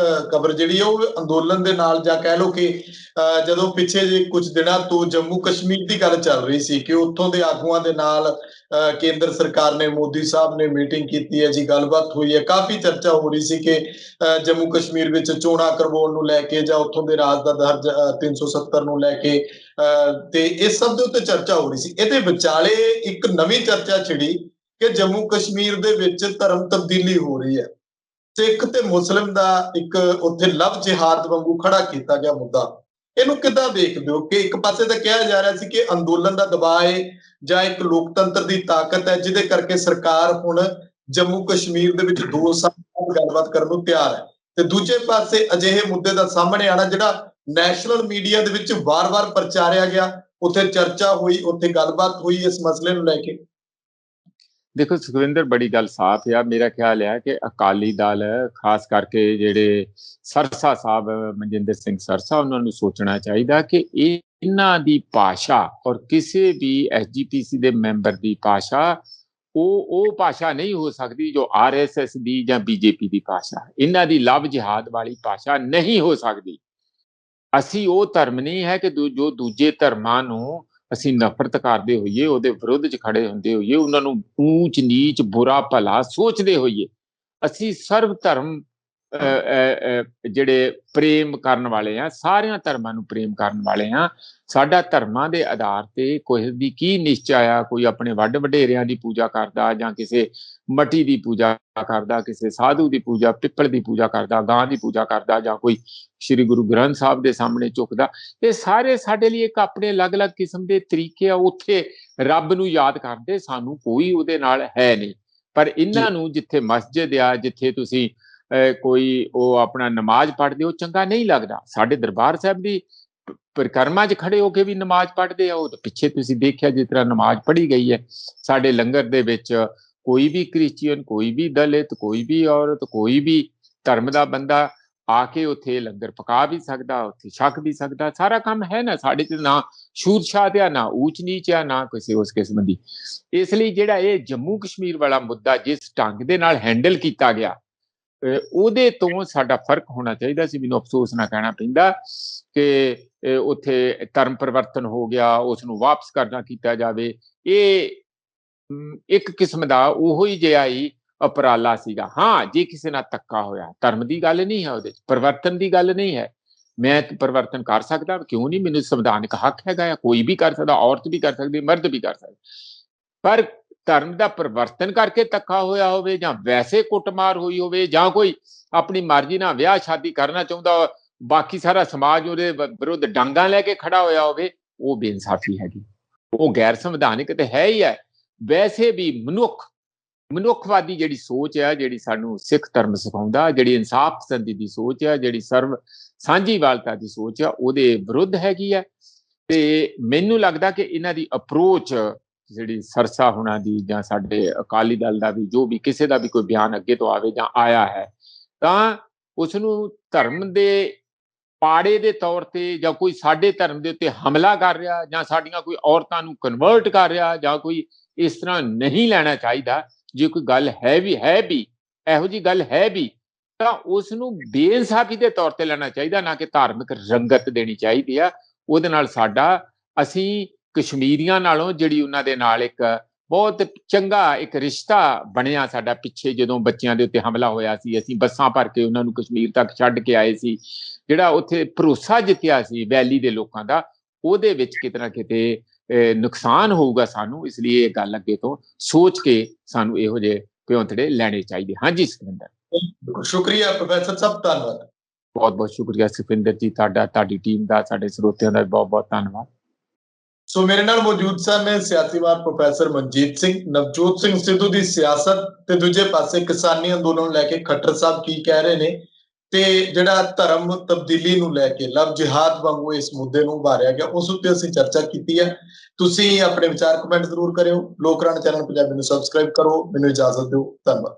ਖਬਰ ਜਿਹੜੀ ਹੈ ਉਹ ਅੰਦੋਲਨ ਦੇ ਨਾਲ, ਜਾਂ ਕਹਿ ਲਓ ਕਿ ਜਦੋਂ ਪਿੱਛੇ ਜੇ ਕੁਝ ਦਿਨਾਂ ਤੋਂ ਜੰਮੂ ਕਸ਼ਮੀਰ ਦੀ ਗੱਲ ਚੱਲ ਰਹੀ ਸੀ ਕਿ ਉੱਥੋਂ ਦੇ ਆਗੂਆਂ ਦੇ ਨਾਲ ਕੇਂਦਰ ਸਰਕਾਰ ਨੇ, ਮੋਦੀ ਸਾਹਿਬ ਨੇ ਮੀਟਿੰਗ ਕੀਤੀ ਹੈ ਜੀ, ਗੱਲਬਾਤ ਹੋਈ ਹੈ। ਕਾਫੀ ਚਰਚਾ ਹੋ ਰਹੀ ਸੀ ਕਿ ਜੰਮੂ ਕਸ਼ਮੀਰ ਵਿੱਚ ਚੋਣਾਂ ਕਰਵਾਉਣ ਨੂੰ ਲੈ ਕੇ ਜਾਂ ਉੱਥੋਂ ਦੇ ਰਾਜ ਦਾ ਦਰਜ 370 ਨੂੰ ਲੈ ਕੇ, ਤੇ ਇਸ ਸਭ ਦੇ ਉੱਤੇ ਚਰਚਾ ਹੋ ਰਹੀ ਸੀ। ਇਹਦੇ ਵਿਚਾਲੇ ਇੱਕ ਨਵੀਂ ਚਰਚਾ ਛਿੜੀ ਕਿ ਜੰਮੂ ਕਸ਼ਮੀਰ ਦੇ ਵਿੱਚ ਧਰਮ ਤਬਦੀਲੀ ਹੋ ਰਹੀ ਹੈ। ਸਿੱਖ ਤੇ ਮੁਸਲਿਮ ਦਾ ਇੱਕ ਉੱਥੇ ਲਵ ਜਿਹਾਦ ਵਾਂਗੂ ਖੜਾ ਕੀਤਾ ਗਿਆ ਮੁੱਦਾ। ਇਹਨੂੰ ਕਿੱਦਾਂ ਦੇਖਦੇ ਹੋ ਕਿ ਇੱਕ ਪਾਸੇ ਤਾਂ ਕਿਹਾ ਜਾ ਰਿਹਾ ਸੀ ਕਿ ਅੰਦੋਲਨ ਦਾ ਦਬਾਅ ਹੈ ਜਾਂ ਇੱਕ ਲੋਕਤੰਤਰ ਦੀ ਤਾਕਤ ਹੈ ਜਿਹਦੇ ਕਰਕੇ ਸਰਕਾਰ ਹੁਣ ਜੰਮੂ ਕਸ਼ਮੀਰ ਦੇ ਵਿੱਚ 2 ਸਾਲ ਬਾਅਦ ਗੱਲਬਾਤ ਕਰਨ ਨੂੰ ਤਿਆਰ ਹੈ, ਤੇ ਦੂਜੇ ਪਾਸੇ ਅਜਿਹੇ ਮੁੱਦੇ ਦਾ ਸਾਹਮਣੇ ਆਣਾ ਜਿਹੜਾ ਨੈਸ਼ਨਲ ਮੀਡੀਆ ਦੇ ਵਿੱਚ ਵਾਰ-ਵਾਰ ਪ੍ਰਚਾਰਿਆ ਗਿਆ, ਉੱਥੇ ਚਰਚਾ ਹੋਈ, ਉੱਥੇ ਗੱਲਬਾਤ ਹੋਈ ਇਸ ਮਸਲੇ ਨੂੰ ਲੈ ਕੇ? ਦੇਖੋ ਸੁਖਵਿੰਦਰ, ਬੜੀ ਗੱਲ ਸਾਫ਼ ਆ। ਮੇਰਾ ਖਿਆਲ ਹੈ ਕਿ ਅਕਾਲੀ ਦਲ, ਖਾਸ ਕਰਕੇ ਜਿਹੜੇ ਸਰਸਾ ਸਾਹਿਬ ਮਨਜਿੰਦਰ ਸਿੰਘ ਸਰਸਾ, ਉਹਨਾਂ ਨੂੰ ਸੋਚਣਾ ਚਾਹੀਦਾ ਕਿ ਇਹਨਾਂ ਦੀ ਭਾਸ਼ਾ ਔਰ ਕਿਸੇ ਵੀ ਐਸਜੀਪੀਸੀ ਦੇ ਮੈਂਬਰ ਦੀ ਭਾਸ਼ਾ ਉਹ ਭਾਸ਼ਾ ਨਹੀਂ ਹੋ ਸਕਦੀ ਜੋ ਆਰਐਸਐਸ ਦੀ ਜਾਂ ਬੀਜੇਪੀ ਦੀ ਭਾਸ਼ਾ। ਇਹਨਾਂ ਦੀ ਲਵ ਜਿਹਾਦ ਵਾਲੀ ਭਾਸ਼ਾ ਨਹੀਂ ਹੋ ਸਕਦੀ। ਅਸੀਂ ਉਹ ਧਰਮ ਨਹੀਂ ਹੈ ਕਿ ਜੋ ਦੂਜੇ ਧਰਮਾਂ ਨੂੰ ਅਸੀਂ ਨਫ਼ਰਤ ਕਰਦੇ ਹੋਈਏ, ਉਹਦੇ ਵਿਰੁੱਧ 'ਚ ਖੜੇ ਹੁੰਦੇ ਹੋਈਏ, ਉਹਨਾਂ ਨੂੰ ਊਚ ਨੀਚ ਬੁਰਾ ਭਲਾ ਸੋਚਦੇ ਹੋਈਏ। ਅਸੀਂ ਸਰਵ ਧਰਮ ਜਿਹੜੇ ਪ੍ਰੇਮ ਕਰਨ ਵਾਲੇ ਆ, ਸਾਰਿਆਂ ਧਰਮਾਂ ਨੂੰ ਪ੍ਰੇਮ ਕਰਨ ਵਾਲੇ ਆ। ਸਾਡਾ ਧਰਮਾਂ ਦੇ ਆਧਾਰ ਤੇ ਕੋਈ ਦੀ ਕੀ ਨਿਸ਼ਚਾ ਆ, ਕੋਈ ਆਪਣੇ ਵੱਡ ਵਡੇਰਿਆਂ ਦੀ ਪੂਜਾ ਕਰਦਾ ਜਾਂ ਕਿਸੇ ਮਟੀ ਦੀ ਪੂਜਾ ਕਰਦਾ, ਕਿਸੇ ਸਾਧੂ ਦੀ ਪੂਜਾ, ਪਿੱਪਲ ਦੀ ਪੂਜਾ ਕਰਦਾ, ਗਾਂ ਦੀ ਪੂਜਾ ਕਰਦਾ, ਜਾਂ ਕੋਈ ਸ੍ਰੀ ਗੁਰੂ ਗ੍ਰੰਥ ਸਾਹਿਬ ਦੇ ਸਾਹਮਣੇ ਝੁਕਦਾ। ਇਹ ਸਾਰੇ ਸਾਡੇ ਲਈ ਇੱਕ ਆਪਣੇ ਅਲੱਗ-ਅਲੱਗ ਕਿਸਮ ਦੇ ਤਰੀਕੇ ਆ। ਉੱਥੇ ਰੱਬ ਨੂੰ ਯਾਦ ਕਰਦੇ, ਸਾਨੂੰ ਕੋਈ ਉਹਦੇ ਨਾਲ ਹੈ ਨਹੀਂ। ਪਰ ਇਹਨਾਂ ਨੂੰ ਜਿੱਥੇ ਮਸਜਿਦ ਆ, ਜਿੱਥੇ ਤੁਸੀਂ ਕੋਈ ਉਹ ਆਪਣਾ ਨਮਾਜ਼ ਪੜ੍ਹਦੇ ਹੋ, ਚੰਗਾ ਨਹੀਂ ਲੱਗਦਾ। ਸਾਡੇ ਦਰਬਾਰ ਸਾਹਿਬ ਦੀ ਪਰਿਕਰਮਾ 'ਚ ਖੜੇ ਹੋ ਕੇ ਵੀ ਨਮਾਜ਼ ਪੜ੍ਹਦੇ ਆ। ਉਹ ਪਿੱਛੇ ਤੁਸੀਂ ਦੇਖਿਆ ਜਿਸ ਤਰ੍ਹਾਂ ਨਮਾਜ਼ ਪੜ੍ਹੀ ਗਈ ਹੈ। ਸਾਡੇ ਲੰਗਰ ਦੇ ਵਿੱਚ ਕੋਈ ਵੀ ਕ੍ਰਿਸਚੀਅਨ, ਕੋਈ ਵੀ ਦਲਿਤ, ਕੋਈ ਵੀ ਔਰਤ, ਕੋਈ ਵੀ ਧਰਮ ਦਾ ਬੰਦਾ ਆ ਕੇ ਉੱਥੇ ਲੰਗਰ ਪਕਾ ਵੀ ਸਕਦਾ, ਉੱਥੇ ਛਕ ਵੀ ਸਕਦਾ। ਸਾਰਾ ਕੰਮ ਹੈ ਨਾ ਸਾਡੇ 'ਚ, ਨਾ ਛੂਤ ਛਾਤ ਆ, ਨਾ ਊਚ ਨੀਚ ਆ, ਨਾ ਕਿਸੇ ਉਸ ਕਿਸਮ ਦੀ। ਇਸ ਲਈ ਜਿਹੜਾ ਇਹ ਜੰਮੂ ਕਸ਼ਮੀਰ ਵਾਲਾ ਮੁੱਦਾ ਜਿਸ ਢੰਗ ਦੇ ਨਾਲ ਹੈਂਡਲ ਕੀਤਾ ਗਿਆ, ਉਹਦੇ ਤੋਂ ਸਾਡਾ ਫਰਕ ਹੋਣਾ ਚਾਹੀਦਾ ਸੀ। ਮੈਨੂੰ ਅਫਸੋਸ ਨਾ ਕਹਿਣਾ ਪੈਂਦਾ ਕਿ ਉੱਥੇ ਧਰਮ ਪਰਿਵਰਤਨ ਹੋ ਗਿਆ, ਉਸ ਨੂੰ ਵਾਪਸ ਕਰਨਾ ਕੀਤਾ ਜਾਵੇ। ਇਹ ਇੱਕ ਕਿਸਮ ਦਾ ਉਹੋ ਹੀ ਜਿਹਾ ਹੀ ਉਪਰਾਲਾ ਸੀਗਾ। ਹਾਂ, ਜੇ ਕਿਸੇ ਨਾਲ ਧੱਕਾ ਹੋਇਆ, ਧਰਮ ਦੀ ਗੱਲ ਨਹੀਂ ਹੈ, ਉਹਦੇ 'ਚ ਪਰਿਵਰਤਨ ਦੀ ਗੱਲ ਨਹੀਂ ਹੈ। ਮੈਂ ਪਰਿਵਰਤਨ ਕਰ ਸਕਦਾ, ਕਿਉਂ ਨਹੀਂ? ਮੈਨੂੰ ਸੰਵਿਧਾਨਕ ਹੱਕ ਹੈਗਾ ਆ, ਕੋਈ ਵੀ ਕਰ ਸਕਦਾ, ਔਰਤ ਵੀ ਕਰ ਸਕਦੀ, ਮਰਦ ਵੀ ਕਰ ਸਕਦਾ। ਪਰ ਧਰਮ ਦਾ ਪਰਿਵਰਤਨ ਕਰਕੇ ਧੱਕਾ ਹੋਇਆ ਹੋਵੇ, ਜਾਂ ਵੈਸੇ ਕੁੱਟਮਾਰ ਹੋਈ ਹੋਵੇ, ਜਾਂ ਕੋਈ ਆਪਣੀ ਮਰਜ਼ੀ ਨਾਲ ਵਿਆਹ ਸ਼ਾਦੀ ਕਰਨਾ ਚਾਹੁੰਦਾ, ਬਾਕੀ ਸਾਰਾ ਸਮਾਜ ਉਹਦੇ ਵਿਰੁੱਧ ਡਾਂਗਾਂ ਲੈ ਕੇ ਖੜਾ ਹੋਇਆ ਹੋਵੇ, ਉਹ ਬੇਇਨਸਾਫੀ ਹੈਗੀ, ਉਹ ਗੈਰ ਸੰਵਿਧਾਨਿਕ ਤੇ ਹੈ ਹੀ ਹੈ। ਵੈਸੇ ਵੀ ਮਨੁੱਖਵਾਦੀ ਜਿਹੜੀ ਸੋਚ ਹੈ, ਜਿਹੜੀ ਸਾਨੂੰ ਸਿੱਖ ਧਰਮ ਸਿਖਾਉਂਦਾ, ਜਿਹੜੀ ਇਨਸਾਫ ਪਸੰਦੀ ਦੀ ਸੋਚ ਹੈ, ਜਿਹੜੀ ਸਰਵ ਸਾਂਝੀਵਾਲਤਾ ਦੀ ਸੋਚ ਹੈ, ਉਹਦੇ ਵਿਰੁੱਧ ਹੈਗੀ ਹੈ। ਤੇ ਮੈਨੂੰ ਲੱਗਦਾ ਕਿ ਇਹਨਾਂ ਦੀ ਅਪਰੋਚ ਜਿਹੜੀ ਸਰਸਾ ਹੋਣਾ ਦੀ, ਜਾਂ ਸਾਡੇ ਅਕਾਲੀ ਦਲ ਦਾ ਵੀ, ਜੋ ਵੀ ਕਿਸੇ ਦਾ ਵੀ ਕੋਈ ਬਿਆਨ ਅੱਗੇ ਤੋਂ ਆਵੇ ਜਾਂ ਆਇਆ ਹੈ, ਤਾਂ ਉਸ ਨੂੰ ਧਰਮ ਦੇ ਪਾੜੇ ਦੇ ਤੌਰ ਤੇ, ਜਾਂ ਕੋਈ ਸਾਡੇ ਧਰਮ ਦੇ ਉੱਤੇ ਹਮਲਾ ਕਰ ਰਿਹਾ, ਜਾਂ ਸਾਡੀਆਂ ਕੋਈ ਔਰਤਾਂ ਨੂੰ ਕਨਵਰਟ ਕਰ ਰਿਹਾ, ਜਾਂ ਕੋਈ ਇਸ ਤਰ੍ਹਾਂ ਨਹੀਂ ਲੈਣਾ ਚਾਹੀਦਾ। ਜੇ ਕੋਈ ਗੱਲ ਹੈ ਵੀ ਇਹੋ ਜਿਹੀ ਗੱਲ ਹੈ ਵੀ, ਤਾਂ ਉਸ ਨੂੰ ਬੇਇਨਸਾਫੀ ਦੇ ਤੌਰ ਤੇ ਲੈਣਾ ਚਾਹੀਦਾ, ਨਾ ਕਿ ਧਾਰਮਿਕ ਰੰਗਤ ਦੇਣੀ ਚਾਹੀਦੀ ਆ। ਉਹਦੇ ਨਾਲ ਅਸੀਂ ਕਸ਼ਮੀਰੀਆਂ ਨਾਲੋਂ ਜਿਹੜੀ ਉਹਨਾਂ ਦੇ ਨਾਲ ਇੱਕ ਬਹੁਤ ਚੰਗਾ ਇੱਕ ਰਿਸ਼ਤਾ ਬਣਿਆ ਸਾਡਾ, ਪਿੱਛੇ ਜਦੋਂ ਬੱਚਿਆਂ ਦੇ ਉੱਤੇ ਹਮਲਾ ਹੋਇਆ ਸੀ, ਅਸੀਂ ਬੱਸਾਂ ਭਰ ਕੇ ਉਹਨਾਂ ਨੂੰ ਕਸ਼ਮੀਰ ਤੱਕ ਛੱਡ ਕੇ ਆਏ ਸੀ। ਜਿਹੜਾ ਉੱਥੇ ਭਰੋਸਾ ਜਿੱਤਿਆ ਸੀ ਵੈਲੀ ਦੇ ਲੋਕਾਂ ਦਾ, ਉਹਦੇ ਵਿੱਚ ਕਿਤੇ ਨਾ ਕਿਤੇ ਨੁਕਸਾਨ ਹੋਊਗਾ ਸਾਨੂੰ। ਇਸ ਲਈ ਇਹ ਗੱਲ ਅੱਗੇ ਤੋਂ ਸੋਚ ਕੇ ਸਾਨੂੰ ਇਹੋ ਜਿਹੇ ਭਿਉਂਤੜੇ ਲੈਣੇ ਚਾਹੀਦੇ। ਹਾਂਜੀ ਸੁਖਵਿੰਦਰ। ਸ਼ੁਕਰੀਆ ਪ੍ਰੋਫੈਸਰ ਸਾਹਿਬ, ਧੰਨਵਾਦ। ਬਹੁਤ ਬਹੁਤ ਸ਼ੁਕਰੀਆ ਸੁਖਵਿੰਦਰ ਜੀ, ਤੁਹਾਡੀ ਟੀਮ ਦਾ, ਸਾਡੇ ਸਰੋਤਿਆਂ ਦਾ ਬਹੁਤ ਬਹੁਤ ਧੰਨਵਾਦ। ਸੋ ਮੇਰੇ ਨਾਲ ਮੌਜੂਦ ਸਨ ਸਿਆਸੀਵਾਦ ਪ੍ਰੋਫੈਸਰ ਮਨਜੀਤ ਸਿੰਘ। ਨਵਜੋਤ ਸਿੰਘ ਸਿੱਧੂ ਦੀ ਸਿਆਸਤ ਤੇ ਦੂਜੇ ਪਾਸੇ ਕਿਸਾਨੀ ਅੰਦੋਲਨ ਨੂੰ ਲੈ ਕੇ ਖੱਟਰ ਸਾਹਿਬ ਕੀ ਕਹਿ ਰਹੇ ਨੇ, ਤੇ ਜਿਹੜਾ ਧਰਮ ਤਬਦੀਲੀ ਨੂੰ ਲੈ ਕੇ ਲਵ ਜਿਹਾਦ ਵਾਂਗੂ ਇਸ ਮੁੱਦੇ ਨੂੰ ਉਭਾਰਿਆ ਗਿਆ, ਉਸ ਉੱਤੇ ਅਸੀਂ ਚਰਚਾ ਕੀਤੀ ਹੈ। ਤੁਸੀਂ ਆਪਣੇ ਵਿਚਾਰ ਕਮੈਂਟ ਜ਼ਰੂਰ ਕਰਿਓ। ਲੋਕ ਰਾਣ ਚੈਨਲ ਪੰਜਾਬੀ ਨੂੰ ਸਬਸਕ੍ਰਾਈਬ ਕਰੋ। ਮੈਨੂੰ ਇਜਾਜ਼ਤ ਦਿਓ। ਧੰਨਵਾਦ।